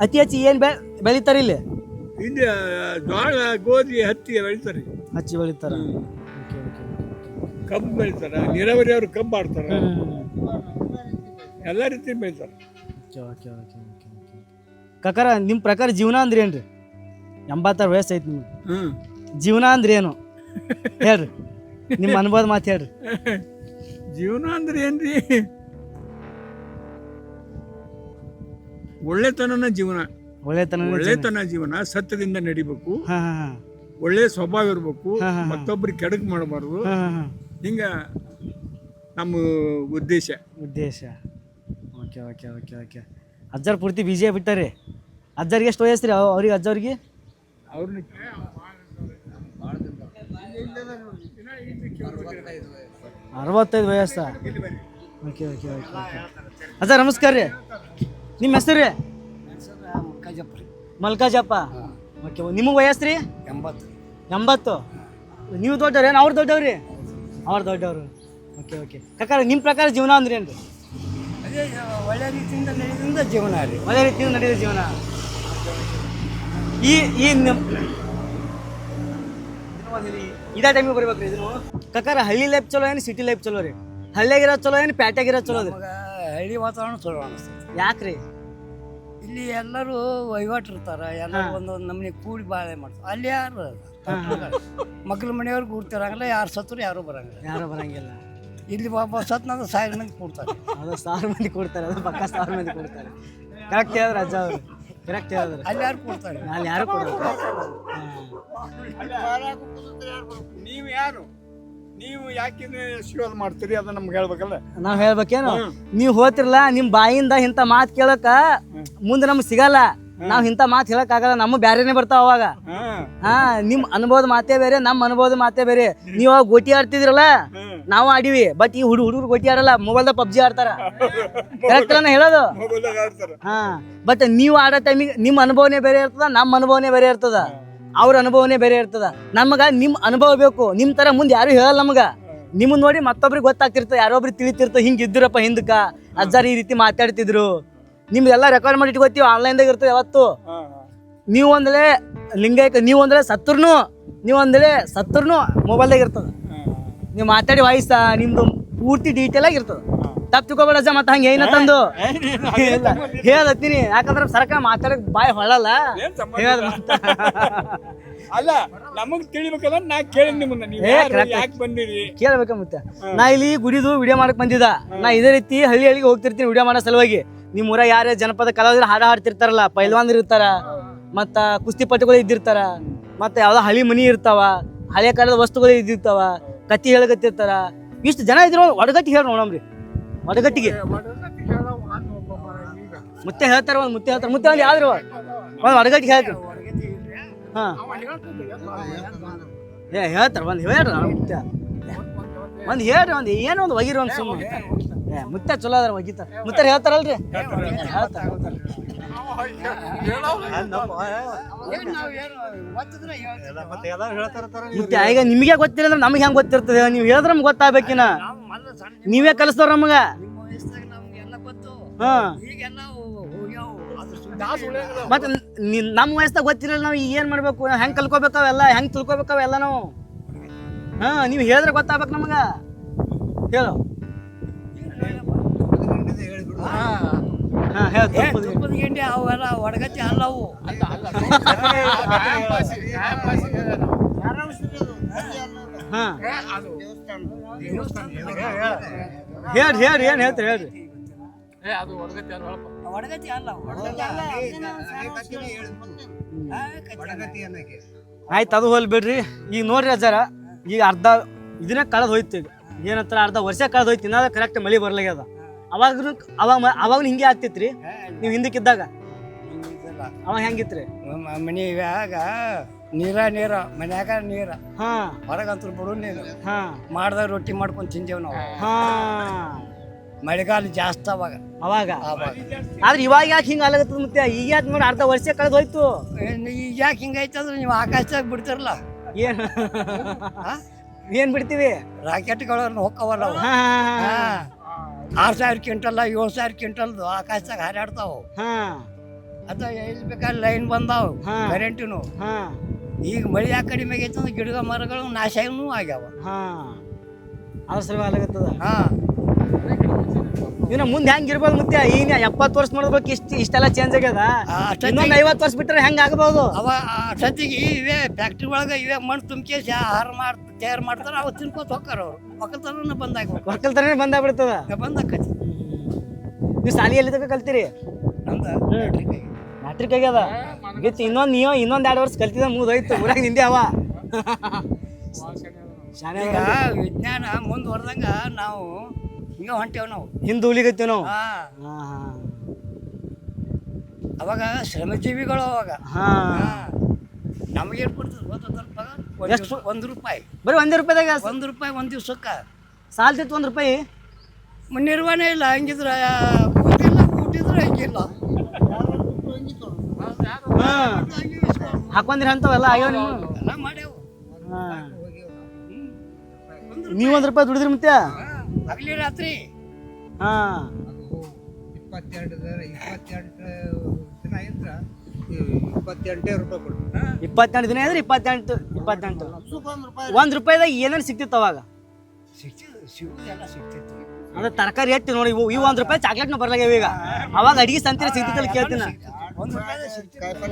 ಅತಿ ಹೆಚ್ಚು ಏನು ಬೆಳಿತಾರ ಇಲ್ಲಿ? ಇಲ್ಲಿ ಜೋಳ, ಗೋಧಿ, ಹತ್ತಿ ಬೆಳಿತಾರೆ. ಹಚ್ಚಿ ಬೆಳಿತಾರ. ಕಬ್ಬು ಬೆಳಿತಾರ. ನೀರಾವರಿ ಅವರು ಕಬ್ಬು ಆಡ್ತಾರ. ಎಲ್ಲ ರೀತಿ ಬೆಳಿತಾರ. ಕಾಕಾರ, ನಿಮ್ಮ ಪ್ರಕಾರ ಜೀವನ ಅಂದ್ರೆ ಏನ್ರಿ? 86 ವಯಸ್ಸು ಐತಿ ನಿಮ್ಗೆ. ಜೀವನ ಅಂದ್ರೆ ಏನು ಹೇಳ್ರಿ? ನಿಮ್ಮ ಅನುಭವದ ಮಾತು ಹೇಳ್ರಿ. ಜೀವನ ಅಂದ್ರೆ ಏನ್ರಿ? ಒಳ್ಳೆತನ ಜೀವನ. ಒಳ್ಳೆತನ ಜೀವನ. ಸತ್ಯದಿಂದ ನಡಿಬೇಕು, ಒಳ್ಳೆ ಸ್ವಭಾವ ಇರ್ಬೇಕು, ಮತ್ತೊಬ್ಬರಿಗೆ ಕೆಡಕ್ ಮಾಡಬಾರ್ದು. ಹಿಂಗ ನಮ್ಮ ಉದ್ದೇಶ. Okay okay okay okay. ಅಜ್ಜಾರ್ ಪೂರ್ತಿ ಬಿಜಿ ಬಿಟ್ಟಾರಿ. ಅಜ್ಜಾರಿಗೆ ಎಷ್ಟು ವಯಸ್ಸು ರೀ? ಅವ್ರಿಗೆ ಅಜ್ಜವ್ರಿಗೆ 65 ವಯಸ್ಸ. Okay okay okay okay. ಅಜ್ಜ ನಮಸ್ಕಾರ ರೀ. ನಿಮ್ಮ ಹೆಸರು ರೀ? ಮಲ್ಕಾಜಪ್ಪ. ಓಕೆ. ನಿಮಗೆ ವಯಸ್ಸು ರೀ? 80. ನೀವು ದೊಡ್ಡವ್ರೇನು? ಅವ್ರು ದೊಡ್ಡವ್ರಿ? ಅವ್ರು ದೊಡ್ಡವರು. Okay okay. ಕಾಕಾರ, ನಿಮ್ಮ ಪ್ರಕಾರ ಜೀವನ ಅಂದ್ರೆ ಏನು ರೀ? ಒಳ್ಳೆ ರೀತಿಯಿಂದ ನಡೆದಿಂದ ಜೀವನ ರೀ. ಒಳ್ಳೆ ರೀತಿಯಿಂದ ನಡೆದ ಜೀವನ. ಈ ಈ ಇದೇ ಟೈಮಿಗೆ ಬರ್ಬೇಕ್ರಿ ಇದನ್ನು ಕಕ್ಕಾರ ಹಳ್ಳಿ ಲೈಫ್ ಚಲೋ ಏನು ಸಿಟಿ ಲೈಫ್ ಚಲೋ ರೀ ಹಳ್ಳಿಯಾಗಿರೋ ಚಲೋ ಏನು ಪ್ಯಾಟ್ಯಾಗಿರೋ ಚಲೋ ರೀ ಹಳ್ಳಿ ವಾತಾವರಣ ಚಲೋ ಅನಿಸ್ತೈತಿ. ಯಾಕ್ರಿ ಇಲ್ಲಿ ಎಲ್ಲರೂ ವಹಿವಾಟು ಇರ್ತಾರೆ, ಎಲ್ಲರೂ ಒಂದೊಂದು ನಮ್ಮನೆ ಕೂಡಿ ಬಾಳೆ ಮಾಡ್ತಾರೆ. ಅಲ್ಲಿ ಯಾರು ಮಕ್ಕಳ ಮನೆಯವ್ರು ಕೂಡ್ತಿರಂಗಿಲ್ಲ, ಯಾರು ಸತ್ರು ಯಾರು ಬರಂಗಿಲ್ಲ. ಯಾರು ಬರಂಗಿಲ್ಲ. ಇಲ್ಲಿ ಒಬ್ಬ ಸತ್ನಂದ್ರೆ 1000 ಮಂದಿ ಕೂಡ್ತಾರೆ. ಅದು 1000 ಮಂದಿ ಕೊಡ್ತಾರೆ, ಅದು ಪಕ್ಕ 1000 ಮಂದಿ ಕೊಡ್ತಾರೆ. ಕರೆಕ್ಟ್ ಹೇಳಿದ್ರೆ ಅಜ್ಜ ಅವರು, ಕರೆಕ್ಟ್ ಹೇಳಿದ್ರೆ. ಅಲ್ಲಿ ಯಾರು ಕೂಡ್ತಾರೆ? ಅಲ್ಲಿ ಯಾರು ಕೊಡೋದು. ನೀವು ಯಾರು, ನೀವು ಯಾಕೆ ಶಿವಲ್ ಮಾಡ್ತೀರಿ ಅದನ್ನ ನಮ್ಗೆ ಹೇಳ್ಬೇಕಲ್ಲ. ನಾವ್ ಹೇಳ್ಬೇಕೇನು, ನೀವ್ ಹೋತಿರ್ಲ ನಿಮ್ ಬಾಯಿಂದ ಇಂಥ ಮಾತು ಕೇಳಕ ಮುಂದೆ ನಮ್ಗೆ ಸಿಗಲ್ಲ. ನಾವ್ ಇಂಥ ಮಾತು ಹೇಳಕ್ ಆಗಲ್ಲ, ನಮ್ಮ ಬ್ಯಾರೇನೆ ಬರ್ತಾವ ಅವಾಗ. ನಿಮ್ ಅನುಭವದ ಮಾತೇ ಬೇರೆ, ನಮ್ಮ ಅನುಭವದ ಮಾತೇ ಬೇರೆ. ನೀವ್ ಅವಾಗ ಗೋಟಿ ಆಡ್ತಿದ್ರಲ್ಲ, ನಾವು ಆಡಿವಿ. ಬಟ್ ಈ ಹುಡುಗರು ಗೋಟಿ ಆಡಲ್ಲ, ಮೊಬೈಲ್ದಾಗ ಪಬ್ಜಿ ಆಡ್ತಾರ. ಕರೆಕ್ಟ್ ಹೇಳೋದು. ಬಟ್ ನೀವು ಆಡೋ ಟೈಮಿಗೆ ನಿಮ್ ಅನುಭವನೇ ಬೇರೆ ಇರ್ತದ, ನಮ್ಮ ಅನುಭವನೇ ಬೇರೆ ಇರ್ತದ, ಅವ್ರ ಅನುಭವನೇ ಬೇರೆ ಇರ್ತದ. ನಮಗ ನಿಮ್ ಅನುಭವ ಬೇಕು. ನಿಮ್ ತರ ಮುಂದೆ ಯಾರು ಹೇಳಲ್ಲ ನಮಗ. ನಿಮ್ಮನ್ನ ನೋಡಿ ಮತ್ತೊಬ್ರಿಗೆ ಗೊತ್ತಾಗ್ತಿರ್ತದೆ, ಯಾರೊಬ್ರಿಗೆ ತಿಳಿತಿರ್ತದೆ, ಹಿಂಗ ಇದ್ರಪ್ಪ ಹಿಂದಕ್ಕ ಅಜ್ಜಾರು ಈ ರೀತಿ ಮಾತಾಡ್ತಿದ್ರು. ನಿಮ್ಗೆಲ್ಲ ರೆಕಾರ್ಡ್ ಮಾಡಿ ಇಟ್ಕೋತೀವಿ, ಆನ್ಲೈನ್ದಾಗ ಇರ್ತದೆ ಯಾವತ್ತು. ನೀವು ಒಂದಲೇ ಲಿಂಗೈಕ, ನೀವು ಒಂದಲೇ ಸತ್ತರ್ನು ಮೊಬೈಲ್ದಾಗ ಇರ್ತದ. ನೀವು ಮಾತಾಡಿ ವಾಯ್ಸ ನಿಮ್ದು ಪೂರ್ತಿ ಡೀಟೇಲ್ ಆಗಿ ಇರ್ತದ. ತಪ್ಪು ತಿಳ್ಕೊಬೇಡ ಅಜ್ಜ, ಮತ್ತೆ ಹಂಗೆ ಏನಂತಂದು ಹೇಳತ್ತೀನಿ. ಯಾಕಂದ್ರೆ ಸರ್ಕಾರ ಮಾತಾಡಕ್ ಬಾಯ್ ಹೊಳಲ್ಲ. ಅಲ್ಲ ನಮಗ್ ತಿಳಿಬೇಕಂದ್ರೆ ನಾ ಕೇಳಿ ನಿಮ್ಮನ್ನ ನೀವು ಯಾಕೆ ಬಂದಿರಿ ಕೇಳ್ಬೇಕ. ಮತ್ತೆ ನಾ ಇಲ್ಲಿ ಗುಡಿದು ವಿಡಿಯೋ ಮಾಡಕ್ ಬಂದಿದ್ದ. ನಾ ಇದೇ ರೀತಿ ಹಳ್ಳಿಗೆ ಹೋಗ್ತಿರ್ತೀನಿ ವಿಡಿಯೋ ಮಾಡೋ ಸಲುವಾಗಿ. ನಿಮ್ ಊರ ಯಾರೇ ಜನಪದ ಕಲಾವಿದ್ರು ಹಾಡ ಹಾಡ್ತಿರ್ತಾರಲ್ಲ, ಪೈಲ್ವಾನ್ರು ಇರ್ತಾರ, ಮತ್ತ ಕುಸ್ತಿಪಟುಗಳು ಇದ್ದಿರ್ತಾರ, ಮತ್ತೆ ಯಾವ್ದೋ ಹಳಿ ಮನಿ ಇರ್ತಾವ, ಹಳೆ ಕಾಲದ ವಸ್ತುಗಳು ಇದ್ದಿರ್ತಾವ, ಕತ್ತಿ ಹೇಳಕತ್ತಿರ್ತಾರ. ಇಷ್ಟು ಜನ ಇದ್ರು ಒಡಗಟ್ಟಿ ಹೇಳಿ ನೋಡಮ್ರಿ. ಒಡಗಟ್ಟಿಗೆ ಮುತ್ತೆ ಹೇಳ್ತಾರ, ಮುತ್ತೆ ಒಂದು ಯಾವ್ದು ಒಂದು ಒಡಗಟ್ಟಿಗೆ ಹೇಳ್ತಾರೆ. ಹಾ ಹೇಳ್ತಾರ, ಒಂದು ಹೇಳ್ರಿ ಮುತ್ತೆ, ಒಂದು ಹೇಳ್ರಿ, ಒಂದು ಏನೋ ಒಂದು ಒಗಿರಿ ಒಂದು ಸುಮ್ಮನೆ. ಮುತ್ತೆ ಚಲೋ ಅದ್ರ ಒಗಿತ ಮುತ್ತೆ ಹೇಳ್ತಾರಲ್ರಿ, ಹೇಳ್ತಾರ. ಮುತ್ತೆ ಈಗ ನಿಮಗೆ ಗೊತ್ತಿಲ್ಲ ಅಂದ್ರೆ ನಮ್ಗೆ ಹೆಂಗ್ ಗೊತ್ತಿರ್ತದೆ? ನೀವು ಹೇಳಿದ್ರೆ ನಮ್ಗೆ ಗೊತ್ತಾಗ್ಬೇಕಿನ. ನೀವೇ ಕಲಿಸ್ತಾರ ನಮಗ. ಹಾ ಮತ್ತೆ ನಮ್ಮ ವಯಸ್ಸಾಗ ಗೊತ್ತಿರಲ್ಲ, ನಾವು ಏನ್ ಮಾಡ್ಬೇಕು, ಹೆಂಗ್ ಕಲ್ಕೋಬೇಕಾವೆಲ್ಲ, ಹೆಂಗ್ ತಿಳ್ಕೊಬೇಕಾವೆಲ್ಲ ನಾವು. ಹಾ ನೀವು ಹೇಳಿದ್ರೆ ಗೊತ್ತಾಗ್ಬೇಕು ನಮಗ. ಹೇಳು. ತುಪ್ಪದ ಗಿಂಡಿ ಅವೆಲ್ಲ ಒಡಗತಿ ಅಲ್ಲವು. ಹೇಳ್ರಿ ಏನ್ ಹೇಳ್ತೀರಿ ಹೇಳ್ರಿ. ಒಡಗತಿ ಅಲ್ಲ, ಆಯ್ತು, ಅದು ಹೋಲ್ ಬಿಡ್ರಿ. ಈಗ ನೋಡ್ರಿ ಅಜ್ಜಾರ, ಈಗ ಅರ್ಧ ಇದನ್ನ ಕಳೆದು ಹೋಯ್ತು. ಈಗ ಏನಂತಾರ ಅರ್ಧ ವರ್ಷ ಕಳೆದು ಹೋಯ್ತು, ಇನ್ನ ಕರೆಕ್ಟ್ ಮಳಿ ಬರ್ಲಾಗ್ಯದ. ಅವಾಗ ಹಿಂಗೆ ಆಗ್ತಿತ್ರಿ ನೀವು ಹಿಂದಕ್ಕಿದ್ದಾಗ? ಅವಾಗ ಹೆಂಗಿತ್ರಿ? ಮನ್ಯಾಗ ನೀರ ಮನ್ಯಾಗ ನೀರ, ಹೊರಗಂತೂ ಬಿಡು ನೀರು. ಮಾಡ್ದಾಗ ರೊಟ್ಟಿ ಮಾಡ್ಕೊಂಡು ತಿಂದೇವ್ ನಾವು. ಮಳೆಗಾಲ ಜಾಸ್ತಿ ಅವಾಗ. ಆದ್ರೆ ಇವಾಗ ಯಾಕೆ ಹಿಂಗ ಆಗತ್ತದ? ಮತ್ತೆ ಈಗ ಯಾಕೆ ನೋಡಿ ಅರ್ಧ ವರ್ಷ ಕಳೆದು ಹೋಯ್ತು. ಈಗ ಯಾಕೆ ಹಿಂಗೈತಂದ್ರೆ ನೀವು ಆಕಾಶದಾಗ ಬಿಡ್ತಾರಲ್ಲ, ಏನ್ ಬಿಡ್ತೀವಿ? ರಾಕೆಟ್ಗಳನ್ನು ಹೊಕ್ಕವಲ್ಲ, 6000 ಕ್ವಿಂಟಲ್ 7000 ಕ್ವಿಂಟಲ್ದು ಆಕಾಶದಾಗ ಹಾರಾಡ್ತಾವ. ಅದ ಎಲ್ಲಿ ಬೇಕಾದ್ರೆ ಲೈನ್ ಬಂದಾವ, ಕರೆಂಟಿನು. ಈಗ ಮಳಿ ಆ ಕಡಿಮೆ ಆಗೈತೆ ಅಂದ್ರೆ ಗಿಡ ಮರಗಳು ನಾಶನೂ ಆಗ್ಯಾವ. ಅದ್ರ ಸಲುವಾಗಿ ಆಗತ್ತದ. ಇನ್ನು ಮುಂದೆ ಹೆಂಗ್ ಇರ್ಬೋದು? ಮತ್ತೆ ಈಗ 70 ವರ್ಷ ನೋಡ್ಬೇಕು, ಇಷ್ಟೆಲ್ಲ ಚೇಂಜ್ ಆಗ್ಯದ. ಇನ್ನೊಂದು 50 ವರ್ಷ ಬಿಟ್ರೆ ಹೆಂಗ್ ಆಗ್ಬೋದು? ಅವ ಸತಿಗೆ ಇವೇ ಫ್ಯಾಕ್ಟ್ರಿ ಒಳಗೆ ಇವೇ ಮಣ್ಣು ತುಂಬಿಸಿ ಆಹಾರ ತಯಾರು ಮಾಡ್ತಾರ. ಅವ್ ತಿನ್ಕೋತ ಹೋಗ್ತಾರ. ಅವ್ರು ಒಕ್ಕಲ್ತನ ಒಕ್ಕಲ್ತನೇ ಬಂದಾಗ್ಬಿಡ್ತದ. ಬಂದಾಕತಿ. ನೀವು ಶಾಲಿ ಎಲ್ಲಿ ತನಕ ಕಲ್ತೀರಿ? ಮ್ಯಾಟ್ರಿಕ್ ಆಗ್ಯದ. ಇನ್ನೊಂದು 2 ವರ್ಷ ಕಲ್ತಿದ ಮುಗಿದೋಯ್ತು. ಊರಾಗ ನಿಂದೆ ಅವ. ಈಗ ವಿಜ್ಞಾನ ಮುಂದುವರೆದಂಗ ನಾವು ಹಿಂಗ ಹೊಂಟೇವ್, ನಾವು ಹಿಂದೆ ಉಳಿಗತ್ತೀವಿ ನಾವು. ಅವಾಗ ಶ್ರಮಜೀವಿಗಳು. ಅವಾಗ ನಮಗೆ ಏನು ಕೊಡ್ತದೆ ಗೊತ್ತ? ಎಷ್ಟು? 1 ರೂಪಾಯಿ. ಬರೀ 1 ರೂಪಾಯಿದಾಗ 1 ರೂಪಾಯಿ ಒಂದು ದಿವ್ಸಕ್ಕೆ ಸಾಲ್ತಿತ್ತು. 1 ರೂಪಾಯಿ ನಿರ್ವಹಣೆ ಇಲ್ಲ. ಹಂಗಿದ್ರೆ ಕೂತಿಲ್ಲ, ಕೂಟಿದ್ರೆ ಹಂಗಿಲ್ಲ. ಹಾಕೊಂಡ್ರಿ ಅಂತವೆಲ್ಲ ಆಗ್ಯಾವ ನೀವು ಎಲ್ಲ ಮಾಡ್ಯಾವ. ನೀವು 1 ರೂಪಾಯಿ ದುಡಿದ್ರಿ ಮತ್ತೆ ಹಗಲಿ ರಾತ್ರಿ. 22 ದಿನ ಇದ್ರ 28 ರೂಪಾಯಿ ಕೊಡ್ತೀವಿ. 28 ದಿನ ಇದ್ರೆ 28 1 ರೂಪಾಯಿದಾಗ ಏನೇನು ಸಿಕ್ತಿತ್ತು ಅವಾಗ? ಸಿಗುದೆಲ್ಲ ಸಿಗ್ತಿತ್ತು. ಅಂದ್ರೆ ತರಕಾರಿ ಹೆಚ್ಚು ನೋಡಿ, ಇವು 1 ರೂಪಾಯಿ ಚಾಕ್ಲೇಟ್ನ ಬರ್ಲಾಗ್ಯಾವ ಈಗ. ಅವಾಗ ಅಡಿಗೆ ಸಂತಿನ ಸಿಗ್ತಿತ್ತಲ್ಲ ಕೇಳ್ತೀನಿ. 1 ರೂಪಾಯಿ ಸಿಗ್ತಿತ್ತು.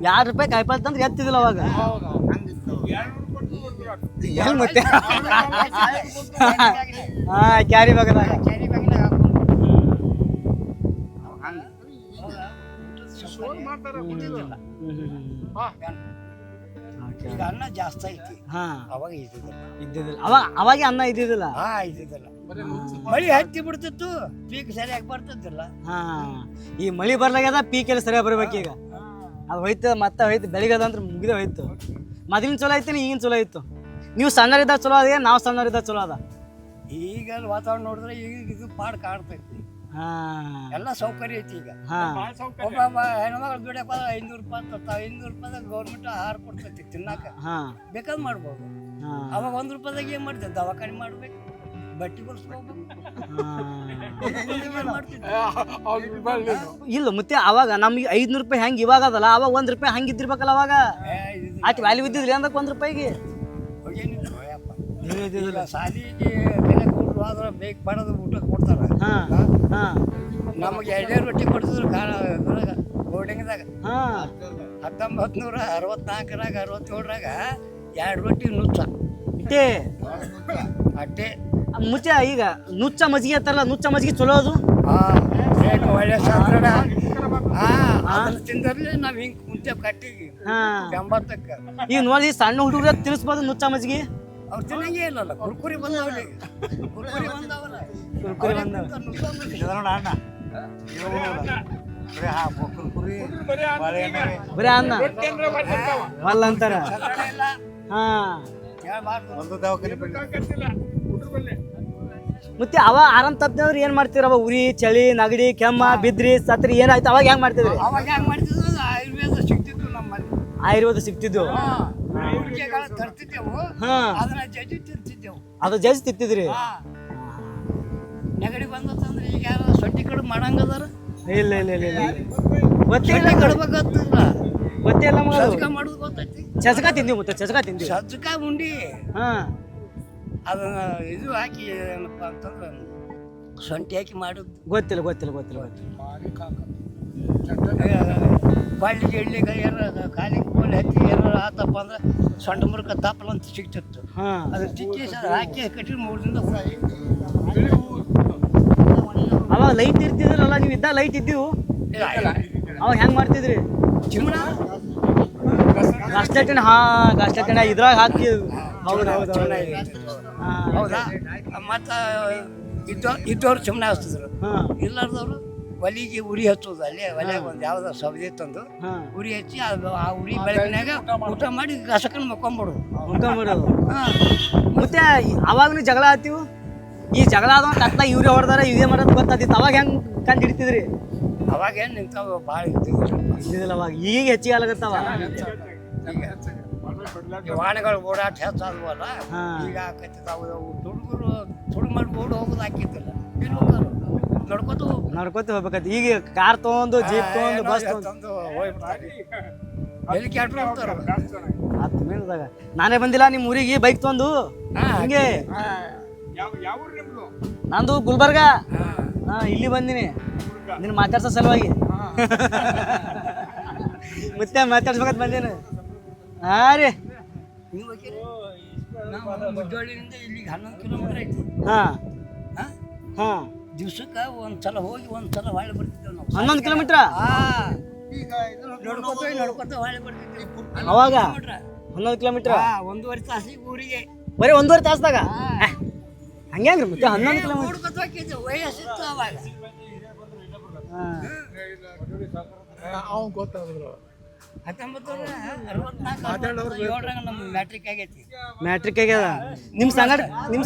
2 ರೂಪಾಯಿ ಕಾಯಿಪಲ್ಲೆ ತಂದ್ರೆ ಎತ್ತಿದಿಲ್ಲ ಅವಾಗ. ಹೆಂಗ್ ಮತ್ತೆ ಕ್ಯಾರಿ ಬ್ಯಾಗ್ದಾಗ ಕ್ಯಾರಿ ಬ್ಯಾಗ್ನಾಗ ಈಗ ಅನ್ನ ಜಾಸ್ತಿ ಐತಿ. ಅವಾಗ ಇದ್ದಿದ್ದಿಲ್ಲ. ಅವಾಗ ಅನ್ನ ಇದ್ದಿದ್ದಿಲ್ಲ. ಇದ್ದಿದ್ದಿಲ್ಲ. ಮಳಿ ಹತ್ತಿ ಬಿಡ್ತಿತ್ತು, ಪೀಕ್ ಸರಿಯಾಗಿ ಬರ್ತಿದ್ದಿಲ್ಲ. ಈ ಮಳಿ ಬರ್ಲಾಗ್ಯದ, ಪೀಕ್ ಎಲ್ಲ ಸರಿಯಾಗಿ ಬರ್ಬೇಕೀಗ. ಅದು ಹೋಯ್ತು, ಮತ್ತೆ ಹೋಯ್ತು, ಬೆಳಿಗ್ಗೆ ಅಂದ್ರೆ ಮುಗಿದೇ ಹೋಯ್ತು. ಮೊದಲಿನ ಚಲೋ ಐತಿ, ಈಗಿನ ಚಲೋ ಇತ್ತು. ನೀವು ಸಣ್ಣರಿದ್ದಾಗ ಚಲೋ ಅದೇ, ನಾವು ಸಣ್ಣರಿದ್ದಾಗ ಚಲೋ ಅದ. ಈಗ ವಾತಾವರಣ ನೋಡಿದ್ರೆ ಈಗ ಇದು ಪಾಡ್ ಕಾಣ್ತೈತಿ. ಎಲ್ಲ ಸೌಕರ್ಯ ಐತಿ ಈಗ. ಒಬ್ಬ ಹೆಣ್ಮಗಳು ದುಡಿಯಕ್ 500 ರೂಪಾಯಿ ತರ್ತಾವ. 500 ರೂಪಾಯಿದಾಗ ಗೌರ್ಮೆಂಟ್ ಆಹಾರ ಕೊಡ್ತೈತಿ ತಿನ್ನಾಕ, ಬೇಕಾದ್ ಮಾಡ್ಬೋದು. ಅವಾಗ 1 ರೂಪಾಯಿದಾಗ ಏನ್ ಮಾಡ್ತಿದ್ದ? ದವಾಖಾನೆ ಮಾಡ್ಬೇಕು, ಬಟ್ಟೆ ಕೊಡ್ಸ್ಕೋಬೇಕು. ಇಲ್ಲ ಮತ್ತೆ ಅವಾಗ ನಮ್ಗೆ 500 ರೂಪಾಯಿ ಹೆಂಗ್ ಇವಾಗ ಅದಲ್ಲ, ಅವಾಗ 1 ರೂಪಾಯಿ ಹಂಗ ಇದ್ದಿರ್ಬೇಕಲ್ಲ ಅವಾಗ. ಅಟ್ ವ್ಯಾಲ್ಯೂ ಇದ್ದಿದ್ರಿ ಅಂದಕ್ಕೆ 1 ರೂಪಾಯಿಗೆ ಸಾಲಿಗೆ ಬೆಲೆ ಕೊಡ್ರು ಆದ್ರೆ ಬೇಗ ಬಡದು ಊಟ ಕೊಡ್ತಾರ. ನಮಗೆ 2 ರೊಟ್ಟಿ ಕೊಡ್ತಿದ್ರು ಬೋರ್ಡಿಂಗ್ದಾಗ. 1964 67 2 ರೊಟ್ಟಿ ನುಚ್ಚ ಅಟ್ಟೆ. ಮುಚ್ಚ ಈಗ ನುಚ್ಚ ಮಜ್ಜಿಗೆ ಅಂತಾರಲ್ಲ, ನುಚ್ಚ ಮಜ್ಜಿಗೆ ಚಲೋ ಅದು. ಒಳ್ಳೆ ಶಾಸ್ತ್ರ. ಅದನ್ನ ತಿಂದ್ರಲ್ಲಿ ನಾವ್ ಹಿಂಗ್ ಕುಂತೇವ್ ಕಟ್ಟಿಗೆ 80ಕ್ಕೆ. ಈಗ ನೋಡಿ ಸಣ್ಣ ಹುಡುಗರ ತಿನ್ನಿಸ್ಬೋದು ನುಚ್ಚ ಮಜ್ಜಿಗೆ. ಅವ್ರು ತಿನ್ನಂಗೇ ಇಲ್ಲಲ್ಲ. ಕುರ್ಕುರಿ ಬಂದವಲ್ಲ, ಕುರ್ಕುರಿ ಬಂದವಲ್ಲ. ಬರೀ ಅನ್ನ ಅಲ್ಲ ಅಂತಾರ. ಮತ್ತೆ ಅವ ಆರಾಮ್ ತಪ್ಪಿದ್ರೆ ಏನ್ ಮಾಡ್ತಿದ್ರ? ಅವ ಉರಿ, ಚಳಿ, ನಗಡಿ, ಕೆಮ್ಮ, ಬಿದ್ರಿ, ಸತ್ರಿ ಏನಾಯ್ತು ಅವಾಗ ಹೆಂಗ್ ಮಾಡ್ತಿದ್ರಿ? ಅವಾಗ ಹೆಂಗ್ ಮಾಡ್ತಿದ್ರು? ಆಯುರ್ವೇದ ಸಿಗ್ತಿತ್ತು ನಮ್ಮಲ್ಲಿ. ಆಯುರ್ವೇದ ಸಿಗ್ತಿದ್ವು, ತರ್ತಿದ್ದೆವು, ಅದನ್ನ ಜಜ್ಜಿ ತಿಂತಿದ್ದೆವು. ಅದು ಜಾಸ್ತಿ ತಿಂತಿದ್ರಿ? ನೆಗಡಿ ಬಂದತ್ತಂದ್ರೆ ಈಗ ಯಾರು ಸೊಟ್ಟಿ ಕಡು ಮಾಡಂಗದಾರ? ಇಲ್ಲ ಇಲ್ಲ ಇಲ್ಲ ಇಲ್ಲ ಗೊತ್ತಿಲ್ಲ, ಕಡ್ಬೇಕಾಗ್ತದ. ಗೊತ್ತಿಲ್ಲ. ಸಜ್ಕ ಮಾಡೋದು ಗೊತ್ತೈತಿ. ಚಸ್ಕ ತಿಂದಿವಿ, ಮತ್ತೆ ಚಸ್ಕ ತಿಂದಿವಿ. ಸಜ್ಕ ಉಂಡಿ ಅದನ್ನ ಇದು ಹಾಕಿ ಏನಪ್ಪ ಅಂತಂದ್ರೆ ಸೊಂಟಿ ಹಾಕಿ ಮಾಡೋದು. ಗೊತ್ತಿಲ್ಲ ಗೊತ್ತಿಲ್ಲ ಗೊತ್ತಿಲ್ಲ ಗೊತ್ತಿಲ್ಲ. ಬಾಳಿಗೆ ಎಳ್ಳಿಗೆ ಏನಾರ ಕಾಲಿಗೆ ಗೋಲಿ ಹತ್ತಿ ಏನಾರ ಆತಪ್ಪ ಅಂದ್ರೆ ಸೊಂಟ ಮುರುಕ ದಪ್ಪಲ ಅಂತ ಸಿಗ್ತಿತ್ತು. ಅದು ತಿಕ್ಕಿ ಹಾಕಿ ಕಟ್ಟಿ 3 ದಿನದ ಅವಾಗ ಲೈಟ್ ಇರ್ತಿದ್ರಲ್ಲ, ನೀವು ಇದ್ದಾಗ ಲೈಟ್ ಇದ್ದೀವು. ಅವಾಗ ಹೆಂಗ್ ಮಾಡ್ತಿದ್ರಿ? ಚಿಮಣ ಗಾಸ್ಟೆಟ್ಟಿನ ಗಾಸ್ಟೆಟ್ಟಿನ ಇದ್ರಾಗ ಹಾಕಿ. ಹೌದಾ? ಹೌದಾ? ಮತ್ತು ಇದ್ದವ್ರು ಚಿಮಣ ಹಚ್ತಿದ್ರು, ಇಲ್ಲಾರ್ದವ್ರು ಒಲಿಗೆ ಉರಿ ಹಚ್ಚೋದು. ಅಲ್ಲೇ ಒಲೆಯಾಗ ಒಂದು ಯಾವ್ದಾರು ಸಬ್ಜಿ ತಂದು ಉರಿ ಹಚ್ಚಿ ಆ ಉರಿ ಬೆಳಕಿನಾಗ ಊಟ ಮಾಡಿ ಗಸಕನ್ ಮಕ್ಕೊಂಬಿಡೋದು. ಮತ್ತೆ ಅವಾಗನು ಜಗಳ ಆತೀವು. ಈ ಜಗಳ ಆದವ ಕತ್ಲ ಇವ್ರೆ ಹೊಡೆದಾರ ಇದೇ ಮಾಡೋದು ಗೊತ್ತಾದಿತ್ತು. ಅವಾಗ ಹೆಂಗ್ ಕಂಡು ಹಿಡಿತಿದ್ರಿ? ಅವಾಗ ಏನು ನಿಂತಾವ ಭಾಳ ಇದ್ದಿದ್ದಿಲ್ಲ. ಅವಾಗ ಈಗ ಹೆಚ್ಚಿಗೆ ಆಗತ್ತಾವ. ವಾಹನಗಳು ಓಡಾಟ ಹೆಚ್ಚಾದವಲ್ಲ, ಈಗ ಆಕತ್ತಿದ್ದಾವು. ಹುಡುಗರು ತುಡು ಮಾಡಿ ಓಡಿ ಹೋಗೋದು ಹಾಕಿದ್ದಿಲ್ಲ, ನಡ್ಕೋತ ಹೋಗ್ಬೇಕೈತಿ. ಈಗ ಕಾರ್ ತಗೊಂಡು, ಜೀಪ್ ತಗೊಂಡು, ಬಸ್ ತಂದು ಹೋಗ್ಬಿಡ್ತಾರೆ. ಹೆಲಿಕಾಪ್ಟರ್ ಹೋಗ್ತಾರ. ನಾನೇ ಬಂದಿಲ್ಲ ನಿಮ್ಮ ಊರಿಗೆ ಬೈಕ್ ತಗೊಂಡು. ಹಿಂಗೆ ನಂದು ಗುಲ್ಬರ್ಗ. ಇಲ್ಲಿ ಬಂದಿನಿ ನಿನ್ನ ಮಾತಾಡ್ಸೋ ಸಲುವಾಗಿ. ಮತ್ತೆ ಮಾತಾಡ್ಸ್ಬೇಕಂತ ಬಂದೇನು. ರೀ ಮುದ್ದೋಳಿನಿಂದ ಇಲ್ಲಿಗೆ 11 ಕಿಲೋಮೀಟರ್ ಐತಿ. ದಿವ್ಸಕ್ಕೆ ಒಂದ್ಸಲ ಹೋಗಿ ಒಂದ್ಸಲ ಹೊಳ್ಳಿ ಬರ್ತಿದ್ದೇವೆ ನಾವು. 11 ಕಿಲೋಮೀಟ್ರ ನಡ್ಕೊತ ಹೊಳ್ಳಿ ಬರ್ತಿದ್ದೇವೆ. ಅವಾಗ 11 ಕಿಲೋಮೀಟ್ರ್ 1.5 ತಾಸಿಗೆ ಊರಿಗೆ. ಬರೀ 1.5 ತಾಸ್ದಾಗ ಹಂಗ್ಯಾಂಗ್ರಿ? ಮತ್ತೆ 11 ಕಿಲೋಮೀಟ್ರ್ ವಯಸ್ಸಿತ್ತು ಅವಾಗ. ಗೊತ್ತಾದ್ರು 1964 ನಮ್ಮ ಮ್ಯಾಟ್ರಿಕ್ ಆಗೈತಿ. ಮ್ಯಾಟ್ರಿಕ್ ಆಗ್ಯದ. ನಿಮ್ಮ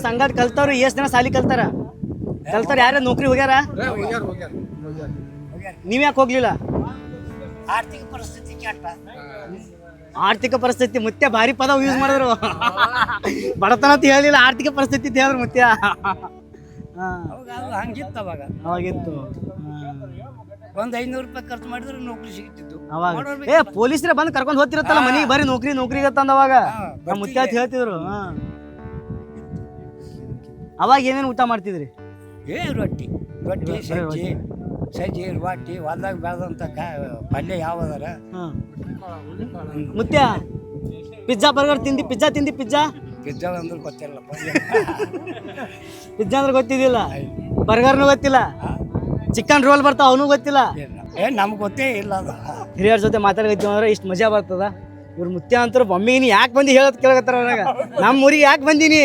ಸಂಗಡ ಕಲ್ತವ್ರು ಎಷ್ಟು ಜನ ಸಾಲಿ ಕಲ್ತಾರ? ಯಾರ ನೌಕರಿ ಹೋಗ್ಯಾರ? ನೀವ್ ಯಾಕೆ ಹೋಗ್ಲಿಲ್ಲ? ಆರ್ಥಿಕ ಪರಿಸ್ಥಿತಿ ಕೆಟ್ಟ. ಆರ್ಥಿಕ ಪರಿಸ್ಥಿತಿ ಮತ್ತೆ ಭಾರಿ ಪದ ಯೂಸ್ ಮಾಡಿದ್ರು. ಬಡತನ ಅಂತ ಹೇಳಿಲ್ಲ, ಆರ್ಥಿಕ ಪರಿಸ್ಥಿತಿ ಅಂತ ಹೇಳಿದ್ರು ಮತ್ತೆ. ಹಂಗಿತ್ತು ಅವಾಗ. ಅವಾಗಿತ್ತು. ಒಂದು 500 ರೂಪಾಯಿ ಖರ್ಚು ಮಾಡಿದ್ರೆ ನೌಕರಿ ಸಿಗ್ತಿತ್ತು ಅವಾಗ ಮಾಡೋರ್ ಏ ಪೊಲೀಸ್ರೆ ಬಂದು ಕರ್ಕೊಂಡು ಹೋಗ್ತಿರತ್ತಲ್ಲ ಮನಿಗೆ ಬರ್ರಿ ನೌಕರಿಗೆ ತಂದ ಅವಾಗ ನಮ್ಮ ಮುತ್ಯಾತ ಹೇಳ್ತಿದ್ರು ಅವಾಗ ಏನೇನು ಊಟ ಮಾಡ್ತಿದ್ರಿ? ರೊಟ್ಟಿ ಸಜ್ಜಿ ರೊಟ್ಟಿ ಹೊಲ್ದಾಗ ಬೆಳೆದಂಥ ಪಲ್ಯ ಯಾವದಾರ ಮುತ್ಯ ಪಿಜ್ಜಾ ಬರ್ಗರ್ ತಿಂದಿ ಪಿಜ್ಜಾ ಪಿಜ್ಜಾ ಅಂದ್ರೆ ಗೊತ್ತಿಲ್ಲಪ್ಪ ಪಿಜ್ಜಾ ಅಂದ್ರೆ ಗೊತ್ತಿದ್ದಿಲ್ಲ, ಬರ್ಗರ್ನು ಗೊತ್ತಿಲ್ಲ, ಚಿಕನ್ ರೋಲ್ ಬರ್ತಾವ ಅವನು ಗೊತ್ತಿಲ್ಲ. ನಮ್ಗೆ ಗೊತ್ತೇ ಇಲ್ಲ ಅದು. ಹಿರಿಯರ ಜೊತೆ ಮಾತಾಡ್ಕತ್ತೀವಿ ಅಂದ್ರೆ ಇಷ್ಟು ಮಜಾ ಬರ್ತದ. ಇವ್ರ ಮುತ್ಯ ಅಂತಾರೆ ಒಮ್ಮೆಗೆ ನೀ ಯಾಕೆ ಬಂದು ಹೇಳೋದು ಕೇಳಕತ್ತಾರ ಅವನಾಗ, ನಮ್ಮ ಊರಿಗೆ ಯಾಕೆ ಬಂದೀನಿ,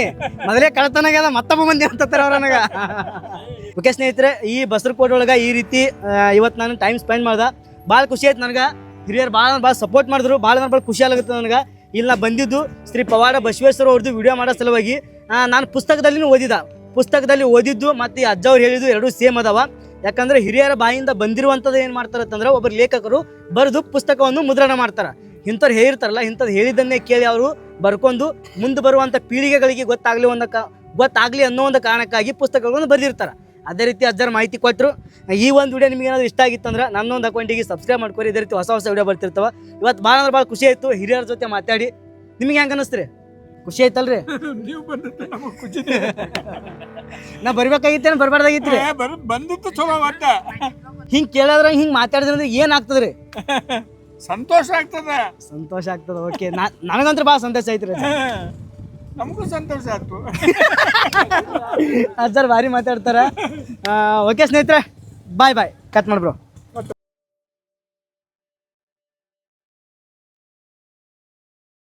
ಮೊದಲೇ ಕಳತನಾಗ್ಯದ ಮತ್ತೊಬ್ಬ ಮಂದಿ ಅಂತಾರ ಅವ್ರ ನನಗ. ಓಕೆ ಸ್ನೇಹಿತರೆ, ಈ ಬಸರಕೋಟೆ ಒಳಗೆ ಈ ರೀತಿ ಇವತ್ತು ನಾನು ಟೈಮ್ ಸ್ಪೆಂಡ್ ಮಾಡ್ದೆ. ಭಾಳ ಖುಷಿ ಆಯ್ತು ನನಗೆ. ಹಿರಿಯರು ಭಾಳ ಸಪೋರ್ಟ್ ಮಾಡಿದ್ರು, ಭಾಳ ಖುಷಿ ಆಗುತ್ತೆ ನನಗೆ. ಇಲ್ಲಿ ನಾ ಬಂದಿದ್ದು ಶ್ರೀ ಪವಾಡ ಬಸವೇಶ್ವರ ಅವ್ರದ್ದು ವಿಡಿಯೋ ಮಾಡೋ ಸಲುವಾಗಿ. ನಾನು ಪುಸ್ತಕದಲ್ಲಿ ಓದಿದ್ದು ಮತ್ತು ಈ ಅಜ್ಜ ಅವ್ರು ಹೇಳಿದ್ದು ಎರಡೂ ಸೇಮ್ ಅದಾವ. ಯಾಕಂದ್ರೆ ಹಿರಿಯರ ಬಾಯಿಂದ ಬಂದಿರುವಂಥದ್ದು ಏನು ಮಾಡ್ತಾರಂತಂದ್ರೆ ಒಬ್ಬರು ಲೇಖಕರು ಬರೆದು ಪುಸ್ತಕವನ್ನು ಮುದ್ರಣ ಮಾಡ್ತಾರೆ. ಇಂಥವ್ರು ಹೇಳಿರ್ತಾರಲ್ಲ, ಇಂಥದ್ದು ಹೇಳಿದ್ದನ್ನೇ ಕೇಳಿ ಅವರು ಬರ್ಕೊಂಡು ಮುಂದೆ ಬರುವಂಥ ಪೀಳಿಗೆಗಳಿಗೆ ಗೊತ್ತಾಗಲಿ ಅನ್ನೋ ಒಂದು ಕಾರಣಕ್ಕಾಗಿ ಪುಸ್ತಕಗಳನ್ನು ಬರೆದಿರ್ತಾರೆ. ಅದೇ ರೀತಿ ಅಜ್ಜರ ಮಾಹಿತಿ ಕೊಟ್ಟರು. ಈ ಒಂದು ವಿಡಿಯೋ ನಿಮ್ಗೆ ಏನಾದರೂ ಇಷ್ಟ ಆಗಿತ್ತಂದ್ರೆ ನನ್ನೊಂದು ಅಕೌಂಟಿಗೆ ಸಬ್ಸ್ಕ್ರೈಬ್ ಮಾಡ್ಕೊರಿ. ಇದೇ ರೀತಿ ಹೊಸ ವಿಡಿಯೋ ಬರ್ತಿರ್ತಾವೆ. ಇವತ್ತು ಭಾಳ ಖುಷಿ ಆಯಿತು ಹಿರಿಯರ ಜೊತೆ ಮಾತಾಡಿ. ನಿಮಗೆ ಹೆಂಗೆ ಅನ್ನಿಸ್ತ್ರಿ? ಖುಷಿ ಆಯ್ತಲ್ರಿ? ನೀವು ಬಂದಿತ್ತು ನಮಗೆ ಖುಷಿ. ನಾ ಬರ್ಬೇಕಾಗಿತ್ತೇನು ಬರಬಾರ್ದಾಗಿತ್ತು ರೀ? ಬಂದಿತ್ತು ಚಲೋ ಒಟ್ಟ. ಹಿಂಗೆ ಕೇಳಿದ್ರೆ ಹಿಂಗೆ ಮಾತಾಡಿದ್ರೆ ಏನಾಗ್ತದೆ ರೀ? ಸಂತೋಷ ಆಗ್ತದ. ಓಕೆ, ನನಗಂತೂ ಭಾಳ ಸಂತೋಷ ಆಯ್ತು ರೀ. ನಮಗೂ ಸಂತೋಷ ಆಯ್ತು. ಅಜ್ಜರ್ ಭಾರಿ ಮಾತಾಡ್ತಾರೆ. ಓಕೆ ಸ್ನೇಹಿತರೆ, ಬಾಯ್ ಕಟ್ ಮಾಡ್ಬ್ರೋ.